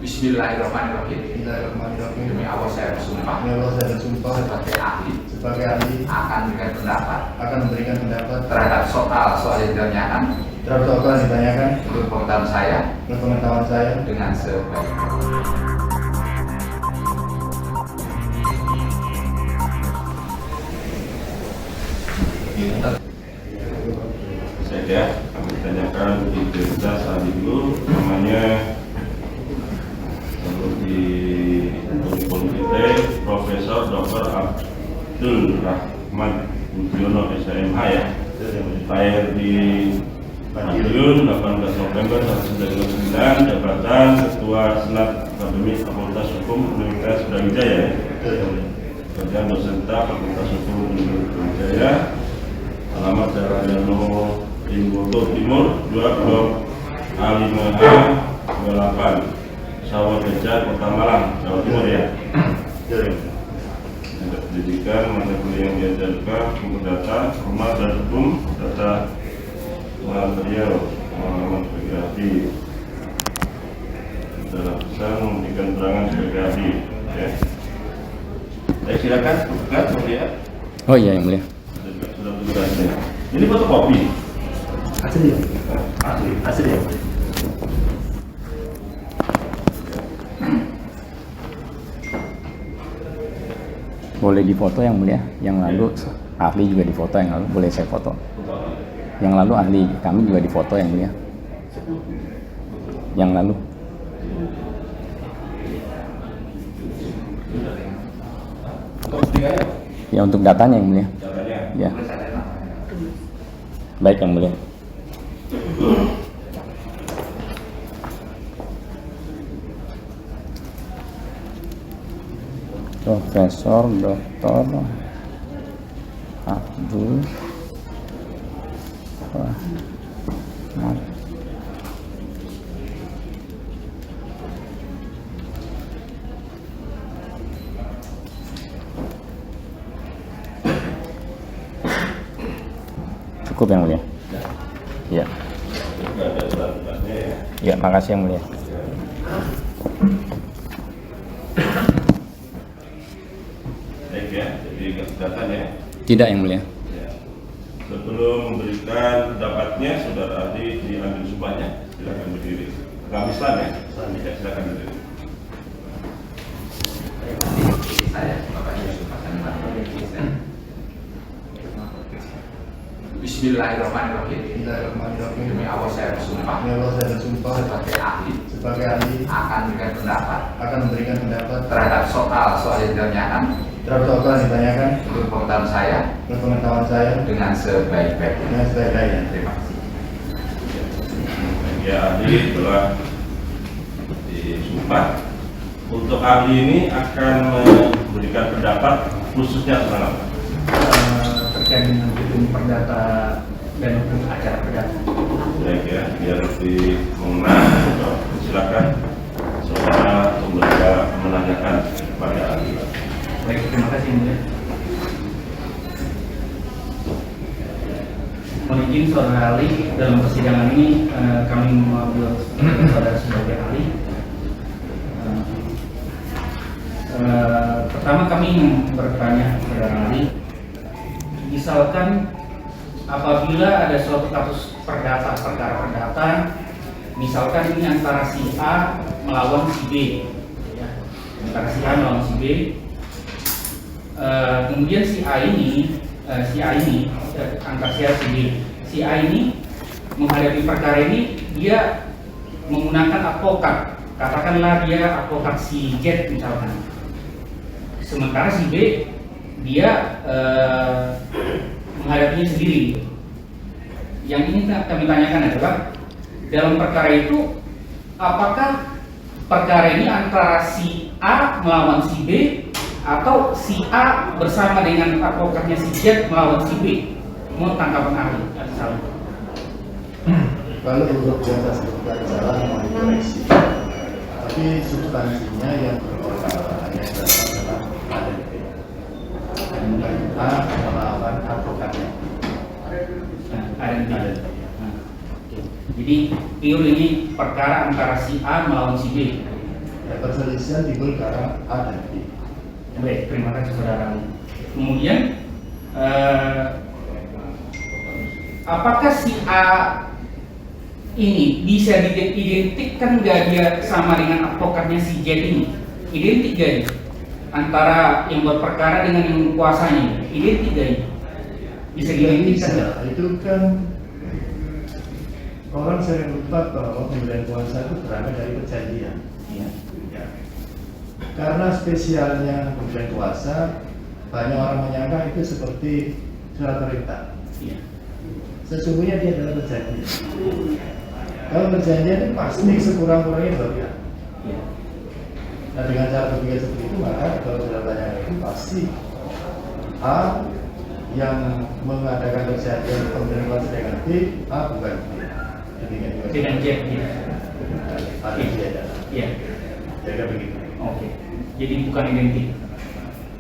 Bismillahirrahmanirrahim. Bismillahirrahmanirrahim. Demi Allah saya bersumpah Demi Allah saya bersumpah sebagai ahli akan memberikan pendapat terhadap soal yang ditanyakan menurut pengetahuan saya dengan sebaik-baiknya. Saya kami tanyakan identitas ahli dulu, namanya di Politeknik Profesor Dr. Abdul Rahman Budiono SMH ya, lahir di Madiun 18 November 1999, jabatan Ketua Senat Akademik Fakultas Hukum Universitas Brawijaya, kerjaan dosen Fakultas Hukum Universitas Brawijaya, alamat Jalan Yono Limboto Timur 2 Blok A5H 28 Sawah Gajah, Kota Malang, Jawa Timur ya. Ada pendidikan, mata kuliah yang diajarkan, hukum data, rumah dan hukum, data material, pengalaman sebagai ahli. Dalam pesan memberikan keterangan sebagai ahli. Ya. Silakan, bukan, mulia. Oh iya, yang mulia. Sudah tugasnya. Ini fotokopi. Asli. Asli ya. Boleh difoto yang mulia, yang lalu ahli juga difoto, yang lalu boleh saya foto. Yang lalu ahli kami juga difoto yang mulia. Yang lalu. Ya untuk datanya yang mulia. Ya. Baik yang mulia. Profesor Dr. Abdul Rahman cukup yang mulia. Ya. Ya, makasih yang mulia. Tidak yang mulia. Ya. Sebelum memberikan pendapatnya, saudara ahli diambil sumpahnya. Silakan berdiri. Agama Islam ya? Ya, silakan berdiri. Bismillahirrahmanirrahim. Bismillahirrahmanirrahim. Demi Allah saya bersumpah Demi Allah saya bersumpah sebagai ahli akan memberikan pendapat terhadap soal yang ditanyakan menurut menurut pengetahuan saya dengan sebaik-baiknya. Terima kasih. Ya, ahli telah disumpah. Untuk ahli ini akan memberikan pendapat khususnya tentang apa? Terkait dengan hukum perdata dan hukum acara perdata. Baik ya, biar lebih mengenal. Silakan saudara untuk menanyakan kepada ahli. Baik, terima kasih Mulia. Mohon izin saudara ahli, dalam persidangan ini kami mengambil saudara sebagai ahli. Pertama kami ingin bertanya kepada ahli, misalkan apabila ada suatu kasus perkara perdata, misalkan ini antara si A melawan si B, ya, antara si A melawan si B. Kemudian si A ini antara si A ini menghadapi perkara ini, dia menggunakan advokat, katakanlah dia advokat si Z misalkan, sementara si B dia menghadapinya sendiri. Yang ini kami tanyakan adalah, dalam perkara itu apakah perkara ini antara si A melawan si B atau si A bersama dengan advokatnya si Z melawan si B? Mohon tanggapan ahli. Kalau untuk jasa sebutan salah mau dikoreksi, tapi substansinya yang bermasalah hanya adalah ADP dan kita melawan advokatnya. Jadi pure ini perkara antara si A melawan si B. perselisihan timbul karena A dan B. Baik, terima kasih saudara. Kemudian apakah si A ini bisa diidentikan nggak dia sama dengan advokatnya si Z ini? Identik gak ini? Antara yang buat perkara dengan yang kuasanya, identik gak ini? Bisa diidentikan nggak? Itu kan orang sering lupa bahwa pemberian kuasa itu berangkat dari perjanjian. Iya. Ya. Karena spesialnya pemberian kuasa, banyak orang menyangka itu seperti surat perintah. Iya. Sesungguhnya dia adalah perjanjian. Kalau perjanjian itu pasti sekurang-kurangnya bagian. Iya. Nah, dengan cara berpikir seperti itu, maka kalau sudah tanya itu pasti A yang mengadakan perjanjian pemberian kuasa dengan B, A bukan B. Dengan Z. Iya. Ada dia ada. Iya. Jaga begitu. Oke. Jadi bukan identik.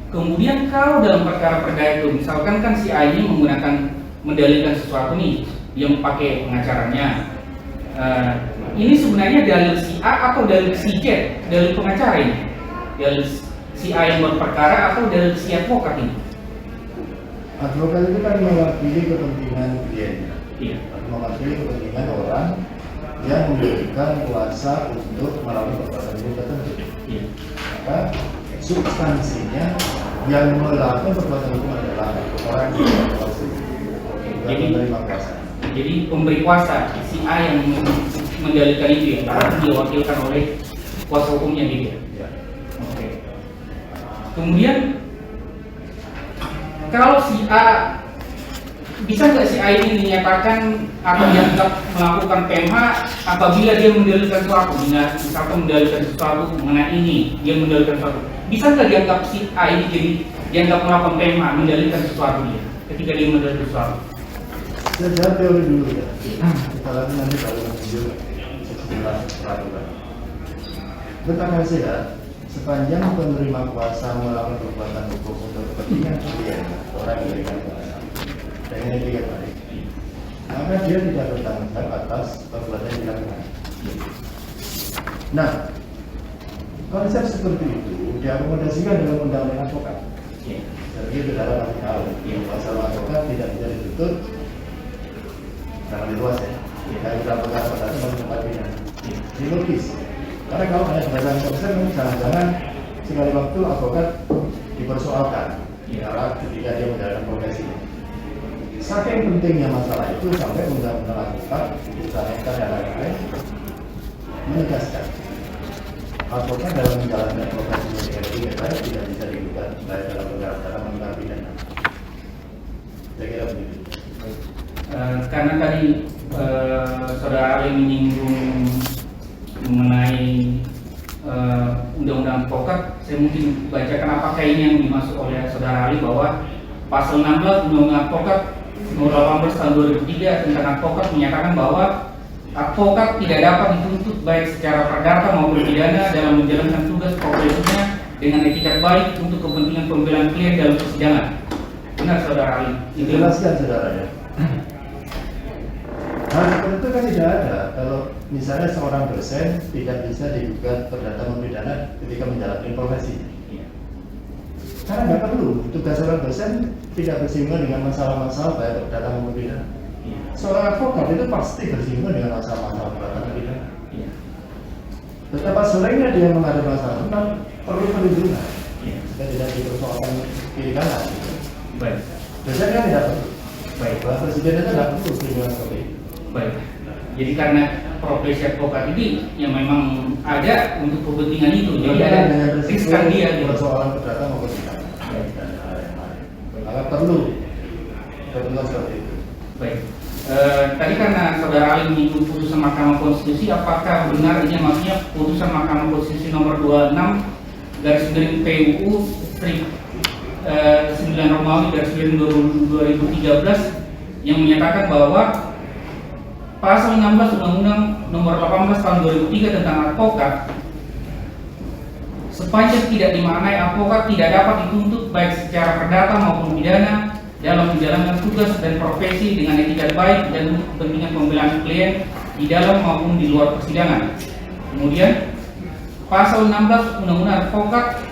Kemudian kalau dalam perkara perdaya itu, misalkan kan si A ini mendalilkan sesuatu nih, dia pakai pengacaranya. Ini sebenarnya dalil si A atau dalil si Z, dalil pengacara ini, dalil si A yang berperkara atau dalil si advokat ini? Advokat itu kan mewakili kepentingan kliennya, Iya. mewakili kepentingan orang yang memberikan kuasa untuk melakukan perbuatan hukum tertentu. Iya. Maka substansinya yang melakukan perbuatan hukum adalah orang yang berkuasa, bukan menerima kuasa. Jadi pemberi kuasa si A yang mendalilkan itu ya, karena diwakilkan oleh kuasa hukumnya gitu. Ya. Oke. Kemudian kalau si A bisa nggak si A ini dinyatakan atau dianggap melakukan PMH apabila dia mendalilkan sesuatu, misalkan mendalilkan sesuatu mengenai ini, dia mendalilkan sesuatu, bisa nggak dianggap si A ini jadi dianggap melakukan PMH, mendalilkan sesuatu dia ketika dia mendalilkan sesuatu? Saya teori dulu ya. Kita lihat nanti kalau menunjuk sejumlah peraturan. Betapa sehat sepanjang penerima kuasa melakukan perbuatan hukum untuk kepentingan klien orang yang memberikan kuasa dengan etika baik, maka dia tidak bertanggung jawab atas perbuatan yang dilakukan. Nah, konsep seperti itu diakomodasikan dalam undang-undang advokat. Jadi itu dalam arti tahu, masalah advokat tidak bisa dituntut sangat luas ya. Kayak kita pegang perkara itu tempat pidana. Ini logis. Karena kalau hanya berdasarkan konsep, jangan-jangan sekali waktu advokat dipersoalkan ketika dia menjalankan profesinya. Saking pentingnya masalah itu sampai undang-undang advokat disahkan yang lain menegaskan advokat dalam menjalankan profesinya dengan baik tidak bisa digugat baik dalam perkara mengenai pidana. Saya kira begitu. Karena tadi saudara Ali menyinggung mengenai undang-undang advokat, saya mungkin bacakan apakah ini yang dimaksud oleh saudara Ali bahwa pasal 16 undang-undang advokat nomor 18 tahun 2003 tentang advokat menyatakan bahwa advokat tidak dapat dituntut baik secara perdata maupun pidana dalam menjalankan tugas profesinya dengan etikat baik untuk kepentingan pembelaan klien dalam persidangan. Benar saudara Ali? Dijelaskan saudara ya. Hal seperti itu kan tidak ada kalau misalnya seorang dosen tidak bisa digugat perdata maupun pidana ketika menjalankan profesinya. Karena nggak perlu, tugas seorang dosen tidak bersinggungan dengan masalah-masalah baik perdata maupun pidana. Seorang advokat itu pasti bersinggungan dengan masalah-masalah perdata maupun pidana. Betapa seringnya dia menghadapi masalah tentang perlu perlindungan. Kita tidak dipersoalkan kiri kanan. Baik. Dosen kan tidak perlu. Baik. Bahwa presiden itu tidak perlu perlindungan seperti itu. Baik. Jadi karena profesi advokat ini yang memang ada untuk kepentingan itu, jadi ada riskan dia gitu. Persoalan perdata maupun pidana. Maka perlu ketentuan seperti itu. Baik. Tadi karena saudara Ali menyinggung putusan Mahkamah Konstitusi, apakah benar ini maksudnya putusan Mahkamah Konstitusi nomor 26 garis miring PUU 9 Romawi garis miring 2013 yang menyatakan bahwa pasal 16 Undang-Undang nomor 18 tahun 2003 tentang advokat, sepanjang tidak dimaknai advokat tidak dapat dituntut baik secara perdata maupun pidana dalam menjalankan tugas dan profesi dengan etikat baik dan untuk kepentingan pembelaan klien di dalam maupun di luar persidangan. Kemudian pasal 16 Undang-Undang Advokat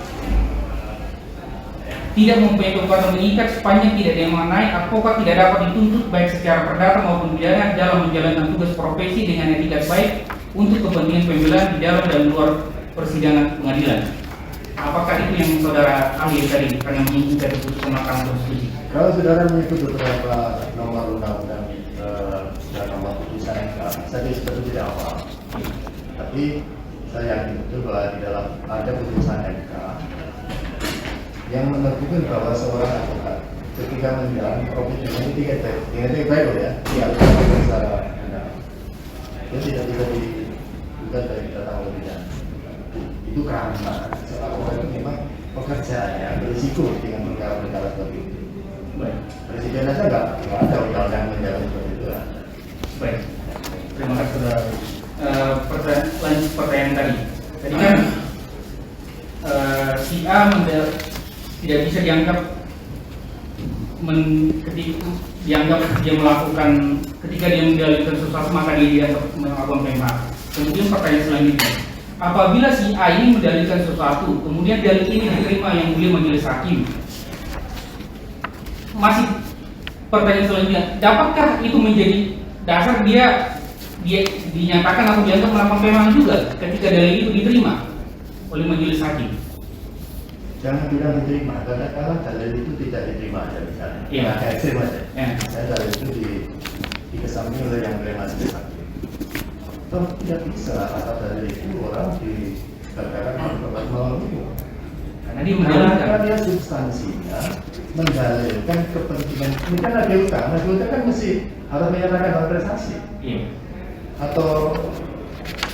tidak mempunyai kekuatan mengikat sepanjang tidak ada yang mengenai advokat tidak dapat dituntut baik secara perdata maupun pidana dalam menjalankan tugas profesi dengan etikat baik untuk kepentingan pembelaan di dalam dan luar persidangan pengadilan. Apakah itu yang saudara ahli tadi karena menyinggung dari putusan Mahkamah Konstitusi? Kalau saudara mengikut beberapa nomor undang-undang dan nomor putusan MK, saya sebetulnya tidak apa. Tapi saya yakin betul bahwa di dalam ada putusan MK yang menentukan bahwa seorang advokat ketika menjalani profesi dengan etikat baik loh ya, secara benar, dia tidak bisa digugat dari tata pidana. Itu karena seorang advokat itu memang pekerjaannya berisiko dengan perkara-perkara seperti itu. Baik. Presiden saja nggak ada undang-undang menjamin seperti itu. Baik. Terima kasih saudara. Pertanyaan tadi kan si A tidak bisa dianggap dia melakukan ketika dia menjalankan sesuatu maka dia dianggap melakukan PMH. Kemudian pertanyaan selanjutnya, apabila si A ini mendalilkan sesuatu, kemudian dalil ini diterima yang mulia majelis hakim, masih pertanyaan selanjutnya, dapatkah itu menjadi dasar dia dinyatakan atau dianggap melakukan PMH juga ketika dalil itu diterima oleh majelis hakim? Jangan bilang diterima, karena kalau dalil itu tidak diterima aja misalnya. Iya. Nah, kayak saya mas, Iya. saya dalil itu dikesampingkan oleh yang oleh majelis hakim. Toh tidak bisa atas dalil itu orang dikatakan berbuat melawan itu. Karena dia mendalilkan. Karena dia substansinya mendalilkan kepentingan. Ini kan ada utang kan mesti harus menyatakan hal prestasi. Iya. Atau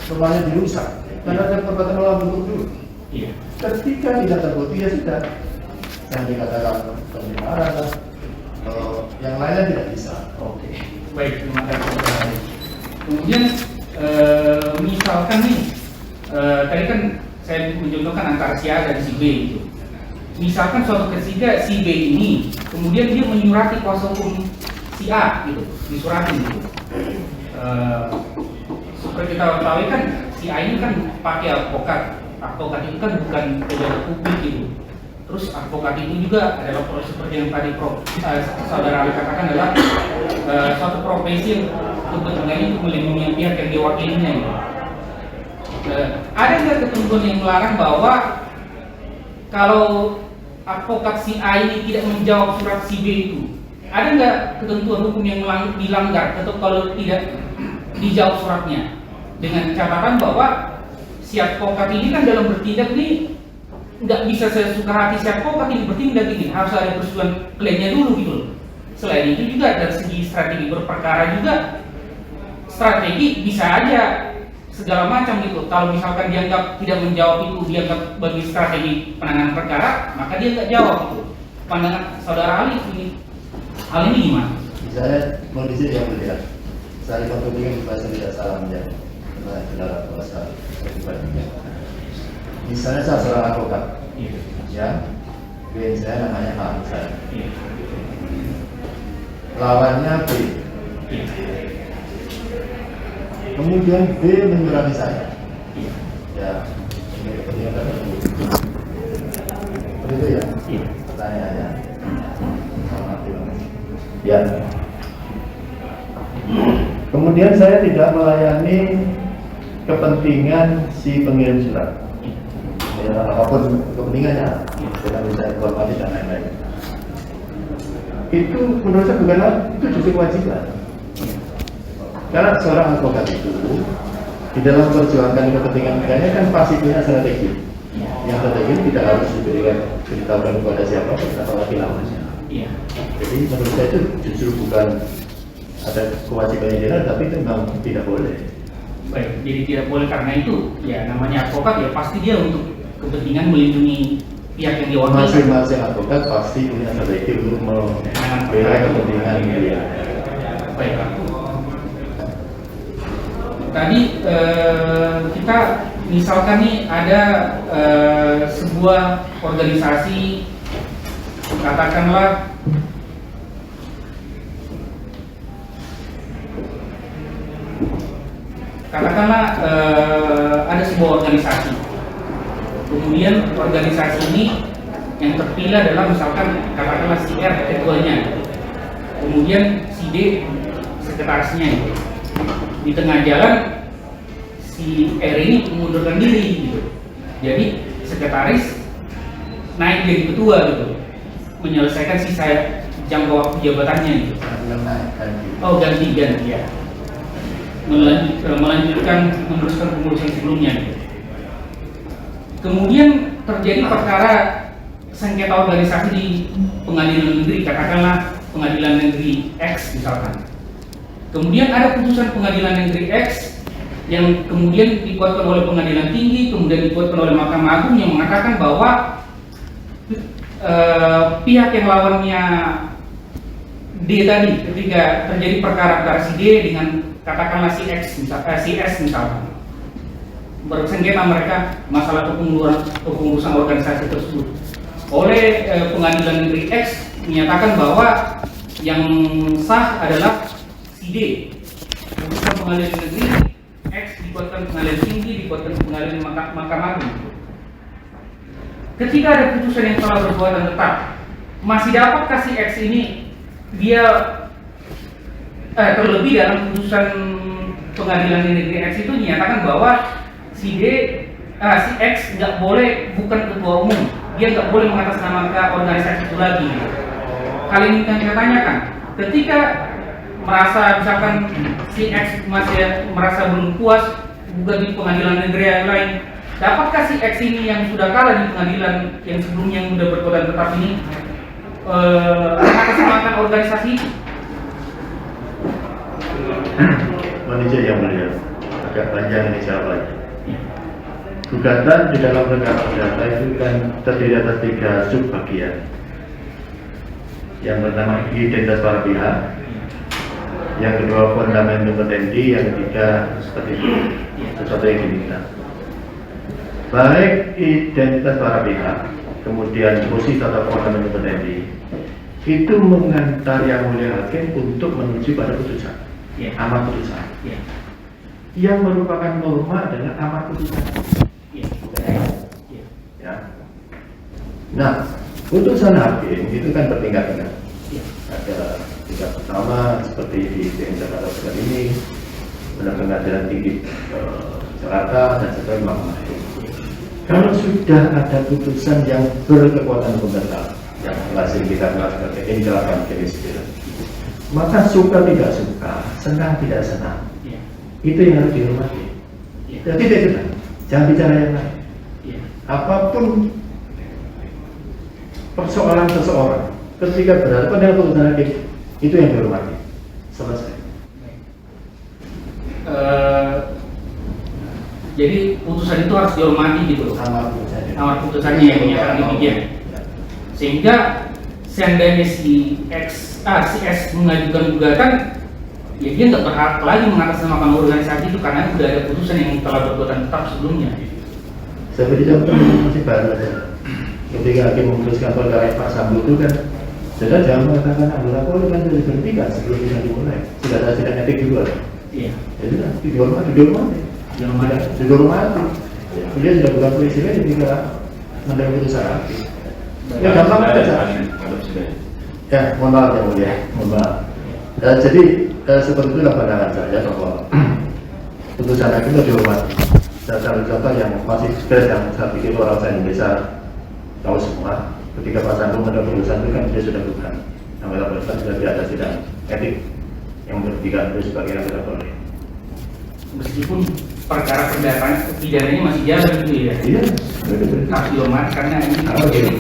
rumahnya dirusak karena ada perbuatan melawan hukum dulu. Iya. Ketika tidak terbukti ya sudah, yang dikatakan pembenaran lah, yang lainnya tidak bisa. Oke. Baik, terima kasih. Kemudian misalkan nih, tadi kan saya mencontohkan antara si A dan si B itu. Misalkan suatu ketika si B ini, kemudian dia menyurati kuasa hukum si A gitu, disurati gitu. Seperti kita tahu kan si A ini kan pakai advokat itu kan bukan pejabat publik gitu. Terus advokat itu juga adalah seperti yang tadi saudara Ali katakan adalah suatu profesi yang kebetulan itu melindungi pihak yang diwakilinya gitu. Ada nggak ketentuan yang melarang bahwa kalau advokat si A ini tidak menjawab surat si B itu, ada nggak ketentuan hukum yang dilanggar atau kalau tidak dijawab suratnya dengan catatan bahwa si advokat ini kan dalam bertindak ini nggak bisa sesuka hati si advokat ini bertindak ini, harus ada persetujuan kliennya dulu gitu loh. Selain itu juga dari segi strategi berperkara juga, strategi bisa aja segala macam gitu. Kalau misalkan dianggap tidak menjawab itu dianggap bagi strategi penanganan perkara, maka dia nggak jawab gitu. Pandangan saudara Ali ini, hal ini gimana? Misalnya kondisi yang berbeda, saya kepentingan bahasa tidak salah menjawab. Dalam bahasa pribadinya. Misalnya saya seorang advokat, ya, klien saya namanya A misalnya. Lawannya B. Kemudian B menyurati saya. Ya, ini kepentingan tertentu. Seperti itu ya. Pertanyaannya. Ya. Kemudian saya tidak melayani kepentingan si pengirim surat, ya, apapun kepentingannya, dengan bisa informasi dan lain-lain. Itu menurut saya bukanlah itu justru kewajiban. Karena seorang advokat itu di dalam perjuangan kepentingan negaranya kan pasti punya strategi. Yang strategi tidak harus diberikan diberitahukan kepada siapapun apalagi lawannya. Jadi menurut saya itu justru bukan ada kewajiban yang jelas, tapi itu memang tidak boleh. Baik, jadi tidak boleh karena itu ya namanya advokat ya pasti dia untuk kepentingan melindungi pihak yang diwakili. Masing-masing advokat pasti punya strategi untuk membela kepentingan dia. Baik, Pak. Tadi kita misalkan nih ada sebuah organisasi, katakanlah ada sebuah organisasi kemudian organisasi ini yang terpilih adalah misalkan katakanlah si R ketuanya, kemudian si D sekretarisnya gitu. Di tengah jalan si R ini mengundurkan diri gitu, jadi sekretaris naik jadi ketua gitu, menyelesaikan sisa jangka waktu jabatannya gitu. Oh ganti ya, melanjutkan meneruskan pengurusan sebelumnya gitu. Kemudian terjadi perkara sengketa organisasi di pengadilan negeri, katakanlah pengadilan negeri X misalkan. Kemudian ada putusan pengadilan negeri X yang kemudian dikuatkan oleh pengadilan tinggi, kemudian dikuatkan oleh Mahkamah Agung yang mengatakan bahwa pihak yang lawannya D tadi, ketika terjadi perkara antara si D dengan katakanlah si X, si S misalkan, bersengketa mereka masalah kepengurusan organisasi tersebut. Oleh pengadilan negeri X menyatakan bahwa yang sah adalah si D. Putusan pengadilan negeri X dikuatkan pengadilan tinggi, dikuatkan pengadilan Mahkamah Agung. Ketika ada putusan yang telah berkekuatan tetap, masih dapatkah si X ini dia terlebih dalam putusan pengadilan negeri X itu dinyatakan bahwa si X nggak boleh, bukan ketua umum, dia nggak boleh mengatasnamakan organisasi itu lagi. Hal ini yang saya tanyakan, ketika merasa misalkan si X masih merasa belum puas juga di pengadilan negeri yang lain, dapatkah si X ini yang sudah kalah di pengadilan yang sebelumnya yang sudah berkekuatan tetap ini mengatasnamakan organisasi itu? Manajer yang mulia, agak panjang ini jawabannya. Gugatan di dalam perkara perdata itu kan terdiri atas 3 subbagian. Yang pertama identitas para pihak, yang kedua fundamentum petendi, yang ketiga seperti itu, sesuatu yang diminta. Baik identitas para pihak, kemudian posisi atau fundamentum petendi, itu mengantar yang mulia hakim untuk menuju pada putusan, amar putusan. Yang merupakan norma adalah amar putusan. Ya. Nah, putusan hakim itu kan bertingkat-tingkat. Ada tingkat pertama seperti di Jakarta Pusat ini, Pengadilan Tinggi Jakarta dan seterusnya Mahkamah Agung. Kalau sudah ada putusan yang berkekuatan hukum tetap, yang lazim kita kenal sebagai inkrah kemiskinan, maka suka tidak suka, senang tidak senang, itu yang harus dihormati. Jadi tidak, jangan bicara yang lain. Apapun persoalan seseorang, ketika berhadapan dengan putusan hakim, itu yang dihormati. Selesai. Jadi putusan itu harus dihormati gitu loh. Amar putusannya yang menyatakan demikian. Sehingga seandainya si S mengajukan gugatan, ya dia nggak berhak lagi mengatasnamakan organisasi itu karena sudah ada putusan yang telah berkekuatan tetap sebelumnya. Saya beri contoh masih baru saja. Ketika hakim memutuskan perkara Pak Sambo itu kan, sudah jangan mengatakan anggota Polri kan sudah diberhentikan sebelum bisa dimulai. Sudah ada sidang etik juga. Iya. Jadi kan dihormati. Dia sudah bukan polisi lagi ketika mendapat putusan hakim. Ya gampang saja. Ya, mohon maaf yang mulia, mohon maaf. Jadi seperti itulah pandangan saya bahwa putusan hakim itu dihormati. Saya contoh yang masih fresh yang saya pikir orang saya Indonesia tahu semua. Ketika Pak Sambo mendapat putusan itu kan dia sudah bukan anggota Polri, sudah tidak ada sidang etik yang bertiga itu sebagai anggota Polri. Meskipun perkara pidananya masih jalan gitu ya. Iya, betul. Harus dihormati karena ini jadi.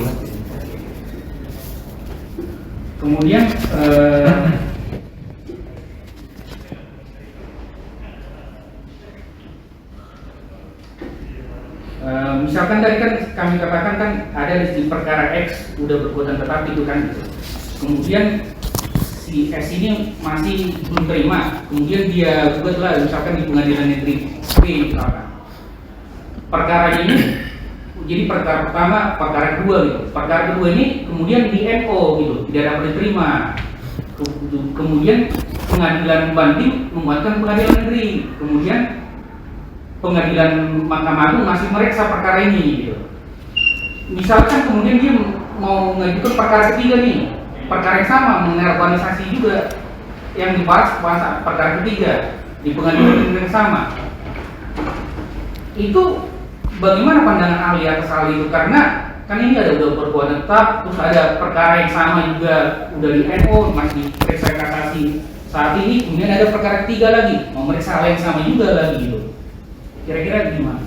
Kemudian misalkan tadi kan kami katakan kan ada di perkara X udah berkekuatan tetap itu kan gitu. Kemudian si S ini masih belum terima, kemudian dia gugat lah misalkan di pengadilan negeri B misalkan. Perkara ini jadi perkara pertama, perkara kedua gitu. Perkara kedua ini kemudian di NO gitu, tidak dapat diterima. Kemudian pengadilan banding membuatkan pengadilan negeri, kemudian pengadilan Mahkamah Agung masih meriksa perkara ini gitu. misalkan kemudian dia mau ngajukan perkara ketiga nih, perkara yang sama mengenai urbanisasi juga yang dibahas perkara ketiga di pengadilan yang sama. Itu bagaimana pandangan ahli atas hal itu? Karena kan ini ada udah perbuatan tetap, terus ada perkara yang sama juga udah di NO masih periksa kasasi saat ini, kemudian ada perkara ketiga lagi memeriksa hal yang sama juga lagi gitu. Kira-kira gimana?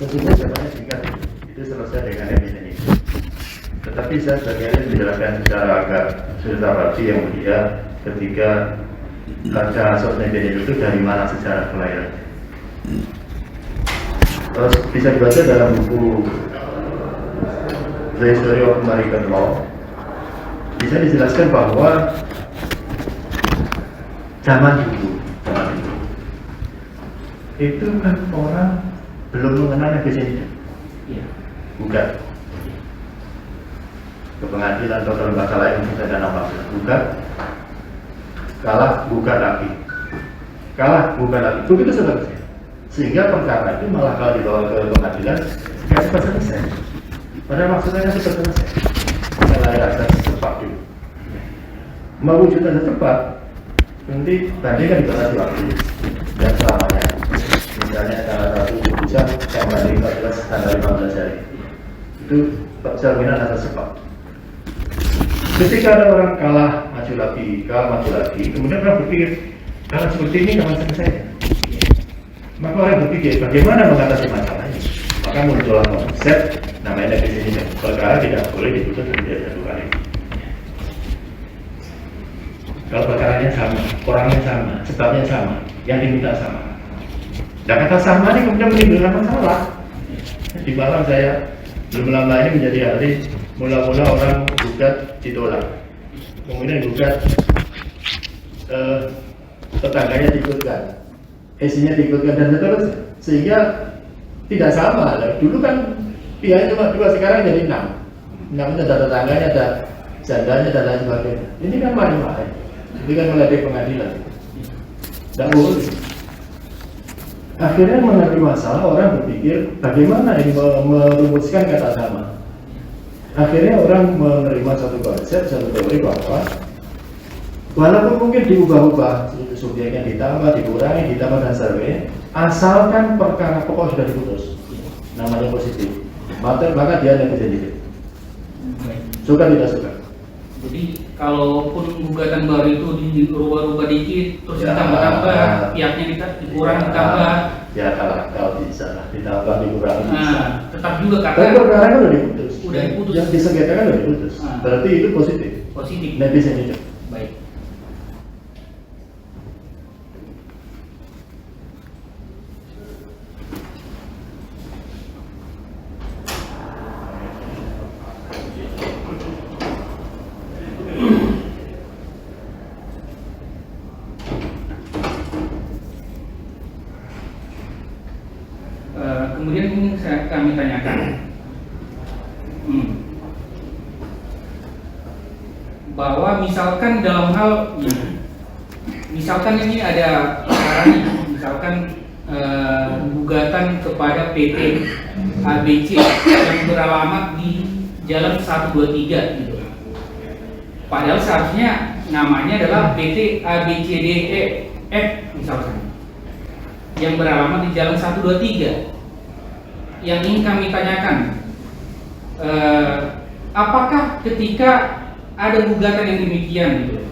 Tentunya jawabannya singkat, itu selesai dengan evidence itu. Tetapi saya sebagai menjelaskan secara agak susah pasti yang mulia ketika baca sosmed itu dari mana sejarah kelahiran. Terus bisa dibaca dalam buku The History of American Law. Bisa dijelaskan bahwa zaman dulu itu kan orang belum mengenal efisiensi, bukan ke pengadilan atau ke lembaga lain bisa ada nama bukan kalah bukan lagi begitu seterusnya, sehingga perkara itu malah kalau dibawa ke pengadilan nggak cepat selesai, padahal maksudnya cepat selesai mulai rasa cepat itu mewujudkan cepat nanti tadi kan dibatasi waktu dan selamanya. Misalnya salah satu putusan sama 15 tanggal 15 hari itu jaminan asas cepat. Ketika ada orang kalah maju lagi, kemudian orang berpikir kalau seperti ini kapan selesai? Maka orang berpikir bagaimana mengatasi masalah ini? Maka muncullah konsep namanya efisiensi. Perkara tidak boleh diputus lebih dari 1 kali. Kalau perkaranya sama, orangnya sama, sebabnya sama, yang diminta sama. Dan kata sama ini kemudian menimbulkan masalah. Di malam saya belum lama ini menjadi ahli, mula-mula orang gugat ditolak, kemudian gugat tetangganya diikutkan, isinya diikutkan dan seterusnya, sehingga tidak sama. Dulu kan pihaknya cuma 2, sekarang jadi 6. 6 itu ada tetangganya, ada jandanya dan lain sebagainya. Ini kan main-main, ini kan meledek pengadilan. Tidak boleh. Akhirnya menghadapi masalah orang berpikir bagaimana ini merumuskan kata sama. Akhirnya orang menerima satu konsep, satu teori bahwa walaupun mungkin diubah-ubah, subjeknya ditambah, dikurangi, ditambah dan sebagainya, asalkan perkara pokok sudah diputus, namanya positif, maka dia ada positif. Suka tidak suka. Jadi kalaupun gugatan baru itu dirubah-rubah dikit, terus ditambah-tambah, pihaknya dikurang ditambah. Ya kalau bisa ditambah dikurangi. Nah, tetap juga Tapi karena perkara kan udah diputus. Udah diputus. Yang disengketakan udah diputus. Berarti itu positif. positif. Netizen itu. Baik. Kemudian ini kami tanyakan bahwa misalkan dalam hal ini, misalkan ini ada sekarang misalkan gugatan kepada PT ABC yang beralamat di Jalan 123 gitu. Padahal seharusnya namanya adalah PT ABCDEF misalkan, yang beralamat di Jalan 123. Yang ingin kami tanyakan, apakah ketika ada gugatan yang demikian gitu,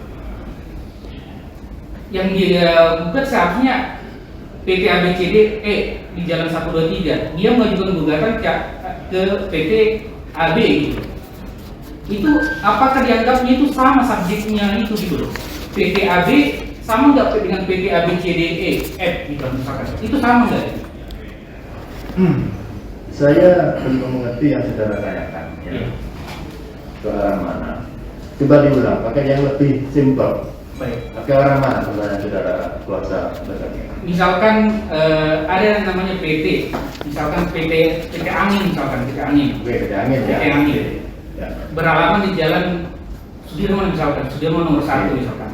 yang dia gugat seharusnya PT ABCDE di Jalan 123, dia mengajukan gugatan ke PT AB gitu. Itu apakah dianggapnya itu sama subjeknya itu gitu loh? PT AB sama nggak dengan PT ABCDE gitu misalkan? Itu sama nggak? Saya belum mengerti yang saudara tanyakan ya. Ke arah mana? Coba diulang, pakai yang lebih simpel. Baik. Ke arah mana sebenarnya saudara kuasa bertanya? Misalkan ada yang namanya PT, misalkan PT Angin misalkan, PT Angin. PT Angin ya. PT Angin. Ya. Beralamat di Jalan Sudirman misalkan, Sudirman nomor 1 misalkan.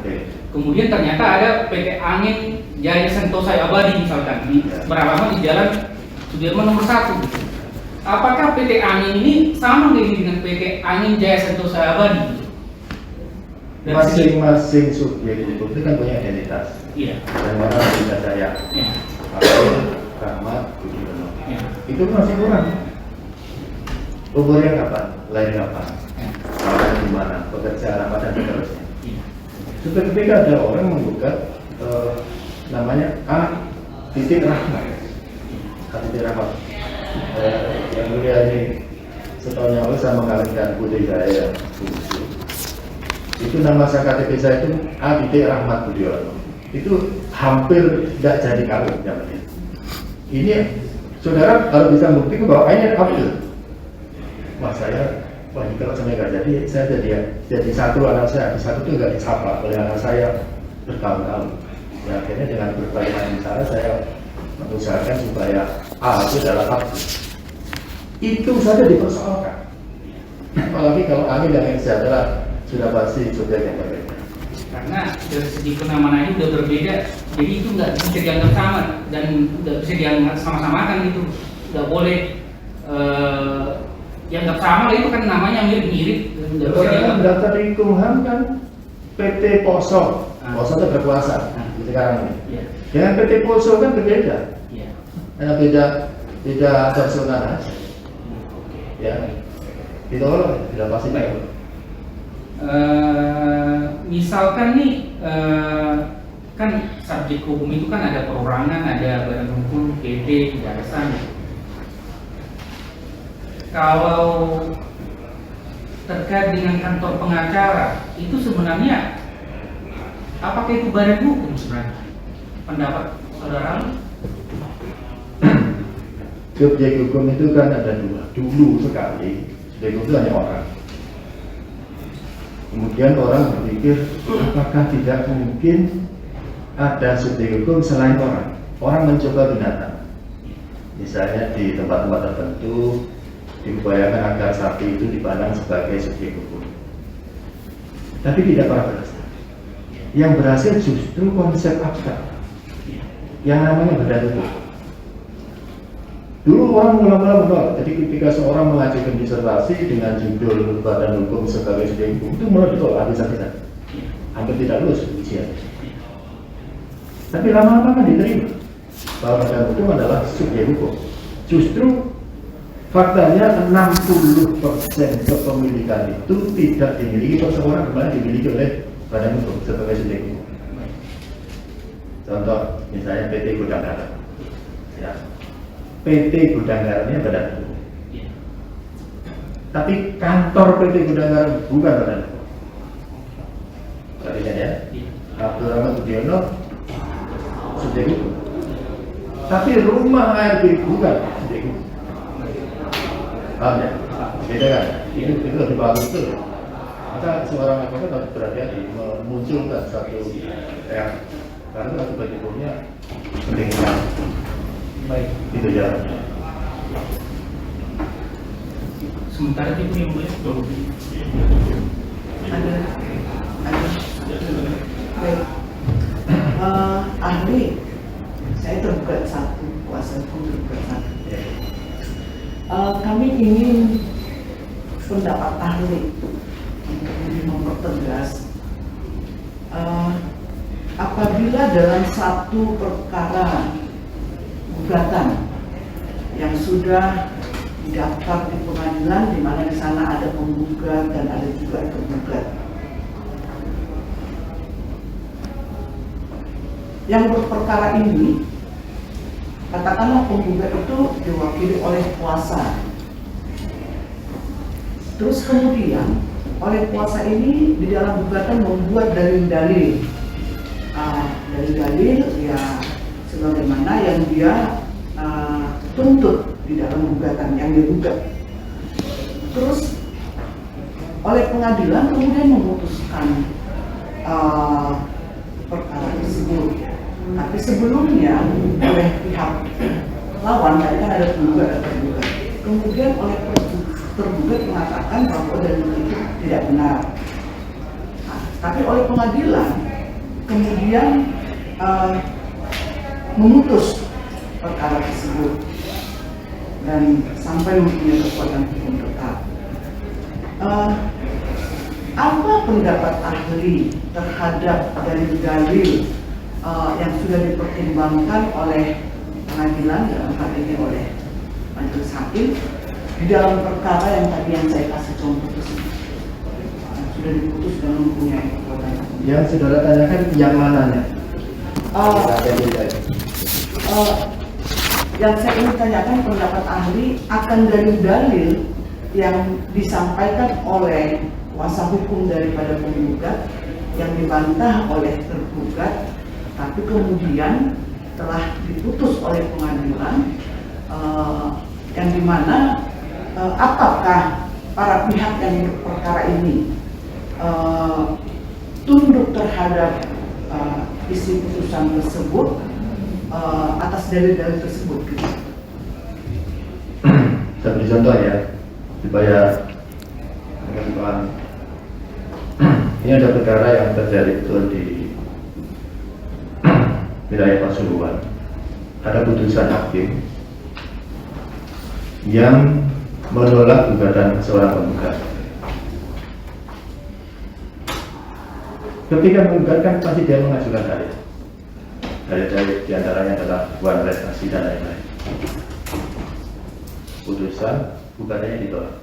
Kemudian ternyata ada PT Angin Jaya Sentosa Abadi misalkan, beralamat di Jalan Sudirman nomor 1. apakah PT Angin ini sama nggak ini dengan PT Angin Jaya Sentosa Abadi? Dari segi- Masing-masing subjek hukum itu kan punya identitas. Iya. Dan orang bisa saya, Iya. Abdul Rahmat Budiono. Iya. Itu masih kurang. Umurnya kapan? Lahir kapan? Iya. Orang di mana? Pekerjaan apa dan seterusnya. Iya. Suatu ketika ada orang menggugat namanya A. Titik Rahmat. A. Titik Rahmat. Yang mulia ini setahun yang lalu saya mengawinkan putri saya. Itu nama saya KTP saya itu A. Rahmat Budiono. Itu hampir tidak jadi kawin zamannya. Ini saudara kalau bisa buktikan bahwa ini Abdul. Wah saya, wah ini kalau sampai nggak jadi, saya jadi satu anak saya, di satu itu nggak disapa oleh anak saya bertahun-tahun. Ya akhirnya dengan berbagai macam cara saya mengusahakan supaya A itu adalah Abdul. Itu saja dipersoalkan. Apalagi kalau Amin dan yang sejahtera sudah pasti subjek yang berbeda. Karena dari segi penamaannya udah berbeda, jadi itu nggak bisa dianggap sama dan nggak bisa dianggap sama-samakan gitu. Nggak boleh dianggap sama, itu kan namanya mirip-mirip. Nggak bisa Karena dianggap. daftar di Kumham kan PT Poso, Poso itu berkuasa di sekarang ini. Iya. Dengan PT Poso kan berbeda, Iya. hanya beda personal aja. Ya, itu loh, tidak pasti baik. Misalkan nih kan subjek hukum itu kan ada perorangan, ada badan hukum, PD, kejaksaan. Kalau terkait dengan kantor pengacara itu sebenarnya apakah itu badan hukum sebenarnya? Pendapat saudara? Subjek hukum itu kan ada dua. Dulu sekali, subjek hukum itu hanya orang. Kemudian orang berpikir, apakah tidak mungkin ada subjek hukum selain orang? Orang mencoba binatang. Misalnya di tempat-tempat tertentu, diupayakan agar sapi itu dipandang sebagai subjek hukum. Tapi tidak pernah berhasil. Yang berhasil justru konsep abstrak, yang namanya badan hukum. Dulu orang mula-mula menolak, jadi ketika seorang mengajukan disertasi dengan judul badan hukum sebagai subjek hukum, itu mulai ditolak habis-habisan. Hampir tidak lulus ujian. Tapi lama-lama kan diterima bahwa badan hukum adalah subjek hukum. Justru faktanya 60% kepemilikan itu tidak dimiliki perseorangan, malah dimiliki oleh badan hukum sebagai subjek hukum. Contoh, misalnya PT Gudang Garam. Ya. PT Gudang Garamnya badan hukum. Tapi kantor PT Gudang Garam bukan badan hukum. Perhatikan ya. Abdul Rahmat Budiono subjek hukum. Tapi rumah ARB bukan subjek hukum. Paham ya? Beda kan? Itu lebih bagus tuh. Maka seorang advokat harus berhati-hati memunculkan satu yang karena itu bagi hukumnya penting sekali. Baik, itu jalannya. Sementara itu yang boleh Ada. Baik. Ahli, saya tergugat satu, kuasa hukum tergugat satu. Kami ingin pendapat ahli untuk mempertegas apabila dalam satu perkara gugatan yang sudah didaftar di pengadilan, di mana di sana ada penggugat dan ada juga tergugat. Yang berperkara ini, katakanlah penggugat itu diwakili oleh kuasa. Terus kemudian oleh kuasa ini di dalam gugatan membuat dalil-dalil, dalil-dalil ya sebagaimana yang dia tuntut di dalam gugatan yang digugat. Terus oleh pengadilan kemudian memutuskan perkara tersebut. Tapi sebelumnya oleh pihak lawan, tadi kan ada penggugat dan tergugat. Kemudian oleh tergugat mengatakan bahwa dalil itu tidak benar. Tapi oleh pengadilan kemudian memutus perkara tersebut. dan sampai mempunyai kekuatan hukum tetap. Apa pendapat ahli terhadap dalil-dalil yang sudah dipertimbangkan oleh pengadilan, dalam hal ini oleh majelis hakim, di dalam perkara yang tadi yang saya kasih contoh tersebut, sudah diputus dan mempunyai kekuatan hukum? Yang saudara tanyakan yang mananya? Yang saya ingin tanyakan pendapat ahli akan dalil-dalil yang disampaikan oleh kuasa hukum daripada penggugat yang dibantah oleh tergugat, tapi kemudian telah diputus oleh pengadilan, yang dimana apakah para pihak yang perkara ini tunduk terhadap isi putusan tersebut atas dalil-dalil tersebut. Saya beri contoh ya, supaya agak paham. Ini ada perkara yang terjadi betul di wilayah Pasuruan. Ada putusan hakim yang menolak gugatan seorang penggugat. Ketika menggugat kan pasti dia mengajukan dalil. Dalil diantaranya adalah bukan prestasi dan lain-lain. Putusan gugatannya ditolak.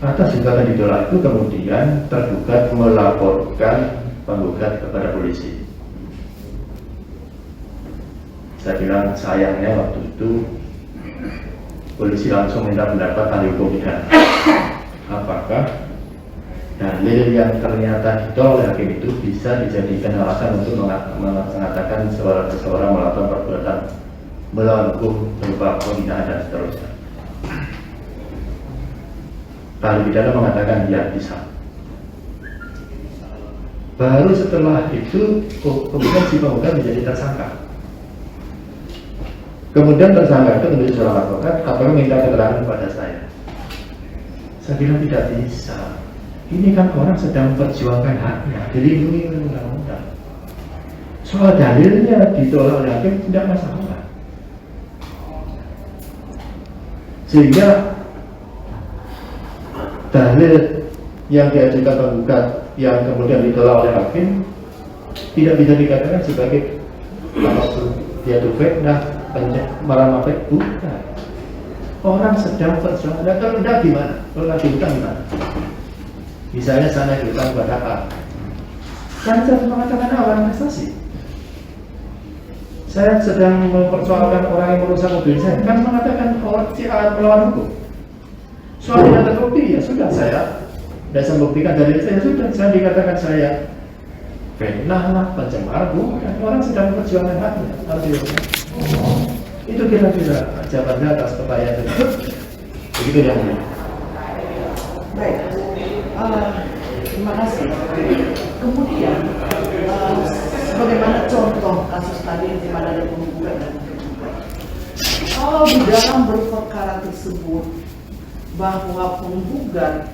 Atas gugatan ditolak itu kemudian tergugat melaporkan penggugat kepada polisi. Saya bilang sayangnya waktu itu polisi langsung minta pendapat ahli hukum pidana. Apakah dalil yang ternyata ditolak oleh hakim itu bisa dijadikan alasan untuk mengatakan seseorang melakukan perbuatan melawan hukum berupa penghinaan dan seterusnya? Ahli pidana mengatakan ya bisa. Baru setelah itu kemudian si penggugat menjadi tersangka. Kemudian tersangka itu menjadi seorang advokat, apakah minta keterangan kepada saya? Saya bilang tidak bisa. Ini kan orang sedang memperjuangkan haknya, dilindungi oleh undang-undang. Soal dalilnya ditolak oleh hakim tidak masalah. Sehingga dalil yang diajukan penggugat yang kemudian ditolak oleh hakim tidak bisa dikatakan sebagai apapun dia tuh fitnah, malah bukan. Orang sedang perjuangan. Kalau tidak gimana? Kalau lagi hutang gimana? Misalnya saya naik hutang kepada A, kan saya mengatakan orang prestasi. Saya sedang mempersoalkan orang yang merusak mobil saya, kan mengatakan orang si A melawan hukum. Soal tidak terbukti, ya sudah saya tidak membuktikan dalil saya, sudah saya dikatakan saya fitnah lah, pencemar, bukan. Orang sedang memperjuangkan haknya. Itu kira-kira jawabannya atas pertanyaan tersebut. Begitu yang mulia. Baik, terima kasih. Kemudian, sebagaimana contoh kasus tadi di mana ada penggugat dan tergugat. Kalau di dalam berperkara tersebut bahwa penggugat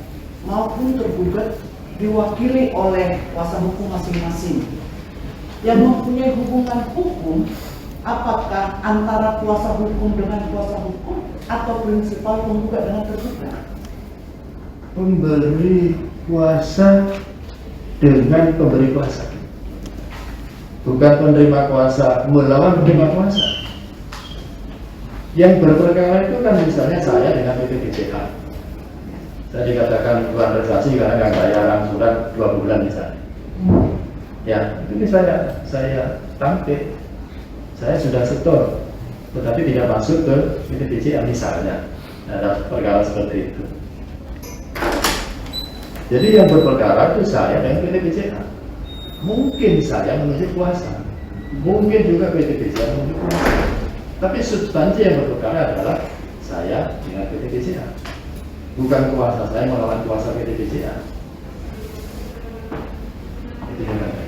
maupun tergugat diwakili oleh kuasa hukum masing-masing yang mempunyai hubungan hukum, apakah antara kuasa hukum dengan kuasa hukum atau prinsipal penggugat dengan tergugat? Pemberi kuasa dengan pemberi kuasa, bukan penerima kuasa melawan penerima kuasa. Yang berperkara itu kan misalnya saya dengan PT BCA, saya dikatakan bukan prestasi karena nggak bayar angsuran 2 bulan misalnya. Ya, itu saya tampil, saya sudah setor, tetapi tidak masuk ke PT BCA misalnya. Ada perkara seperti itu. Jadi yang berperkara itu saya dengan PT BCA. Mungkin saya menunjuk kuasa, mungkin juga PT BCA menunjuk kuasa. Tapi substansi yang berperkara adalah saya dengan PT BCA, bukan kuasa saya melawan kuasa PT BCA. Itu yang ada.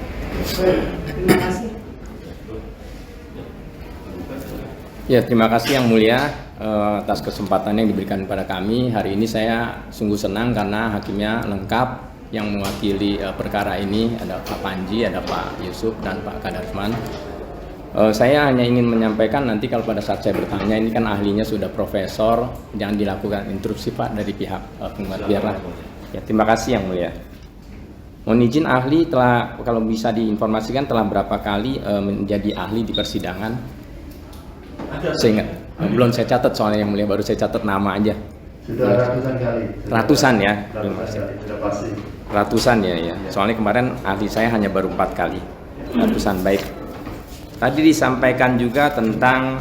Terima kasih. Ya, terima kasih Yang Mulia atas kesempatan yang diberikan kepada kami. Hari ini saya sungguh senang karena hakimnya lengkap. Yang mewakili perkara ini ada Pak Panji, ada Pak Yusuf, dan Pak Kadarman. Saya hanya ingin menyampaikan nanti kalau pada saat saya bertanya, ini kan ahlinya sudah profesor, jangan dilakukan interupsi Pak dari pihak penguat, biarlah. Ya, terima kasih Yang Mulia. Mohon izin, ahli telah, kalau bisa diinformasikan telah berapa kali menjadi ahli di persidangan? Saya ingat, belum saya catat soalnya Yang Mulia, baru saya catat nama aja. Sudah ratusan kali. Ratusan ya? Ratusan kali, sudah pasti. Ratusan ya. Soalnya kemarin ahli saya hanya baru 4 kali. Ratusan, baik. Tadi disampaikan juga tentang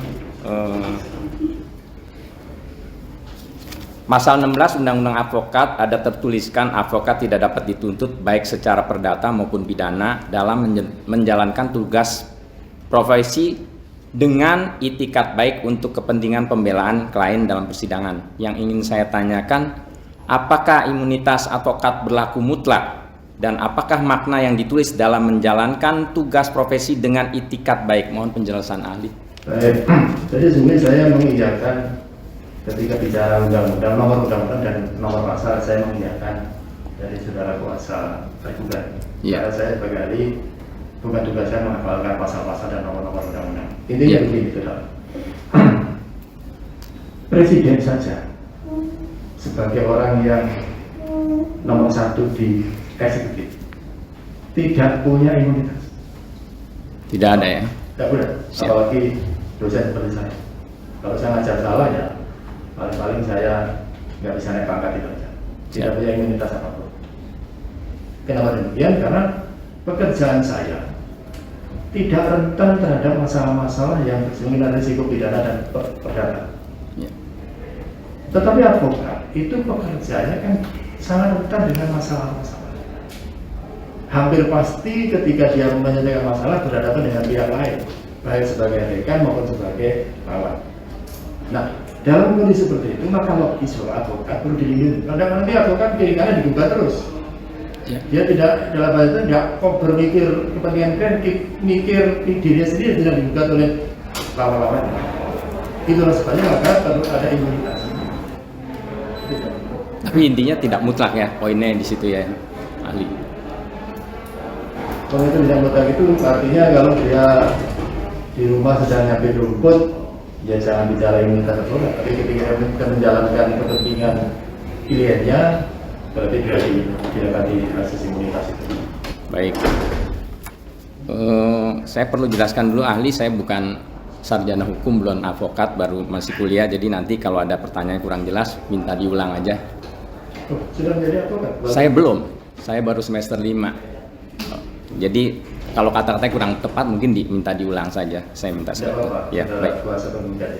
Pasal 16 Undang-Undang Advokat ada tertuliskan advokat tidak dapat dituntut baik secara perdata maupun pidana dalam menjalankan tugas profesi dengan itikat baik untuk kepentingan pembelaan klien dalam persidangan. Yang ingin saya tanyakan, apakah imunitas advokat berlaku mutlak dan apakah makna yang ditulis dalam menjalankan tugas profesi dengan itikat baik? Mohon penjelasan ahli. Baik, jadi sebenarnya saya mengiyakan ketika bicara undang-undang, nomor undang-undang dan nomor pasal, saya mengiyakan dari saudara kuasa tergugat. Ya. Karena saya sebagai ahli bukan tugas saya menghafalkan pasal-pasal dan nomor-nomor undang-undang. Intinya begini, saudara. Presiden saja sebagai orang yang nomor 1 di eksekutif tidak punya imunitas. Tidak ada ya? Tidak punya, apalagi dosen seperti saya. Kalau saya ngajar salah ya paling-paling saya nggak bisa naik pangkat itu aja. Tidak punya imunitas apapun. Kenapa demikian? Karena pekerjaan saya tidak rentan terhadap masalah-masalah yang bersinggungan risiko pidana dan perdata. Ya. Tetapi advokat itu pekerjaannya kan sangat rentan dengan masalah-masalah. Hampir pasti ketika dia menyelesaikan masalah berhadapan dengan pihak lain, baik sebagai rekan maupun sebagai lawan. Nah, dalam kondisi seperti itu maka logis bahwa advokat perlu dilindungi. Kadang-kadang nanti advokat kiri kanan digugat terus. Ya. Dia tidak dalam hal itu tidak kok berpikir kepentingan klien, mikir dirinya sendiri tidak digugat oleh lawan-lawan. Itulah sebabnya maka perlu ada imunitas. Tapi intinya tidak mutlak ya, poinnya di situ ya, ahli. Kalau itu tidak mutlak itu artinya kalau dia di rumah sedang nyabit rumput, ya jangan bicara imunitas advokat. Tapi ketika dia menjalankan kepentingan kliennya, berarti dia didapati akses imunitas itu. Baik. Saya perlu jelaskan dulu ahli, saya bukan sarjana hukum, belum advokat, baru masih kuliah. Jadi nanti kalau ada pertanyaan kurang jelas, minta diulang aja. Oh, sudah menjadi advokat? Saya belum, saya baru semester 5. Jadi kalau kata-katanya kurang tepat mungkin diminta diulang saja. Saya minta Tidak ya, baik. Kuasa pemimpin.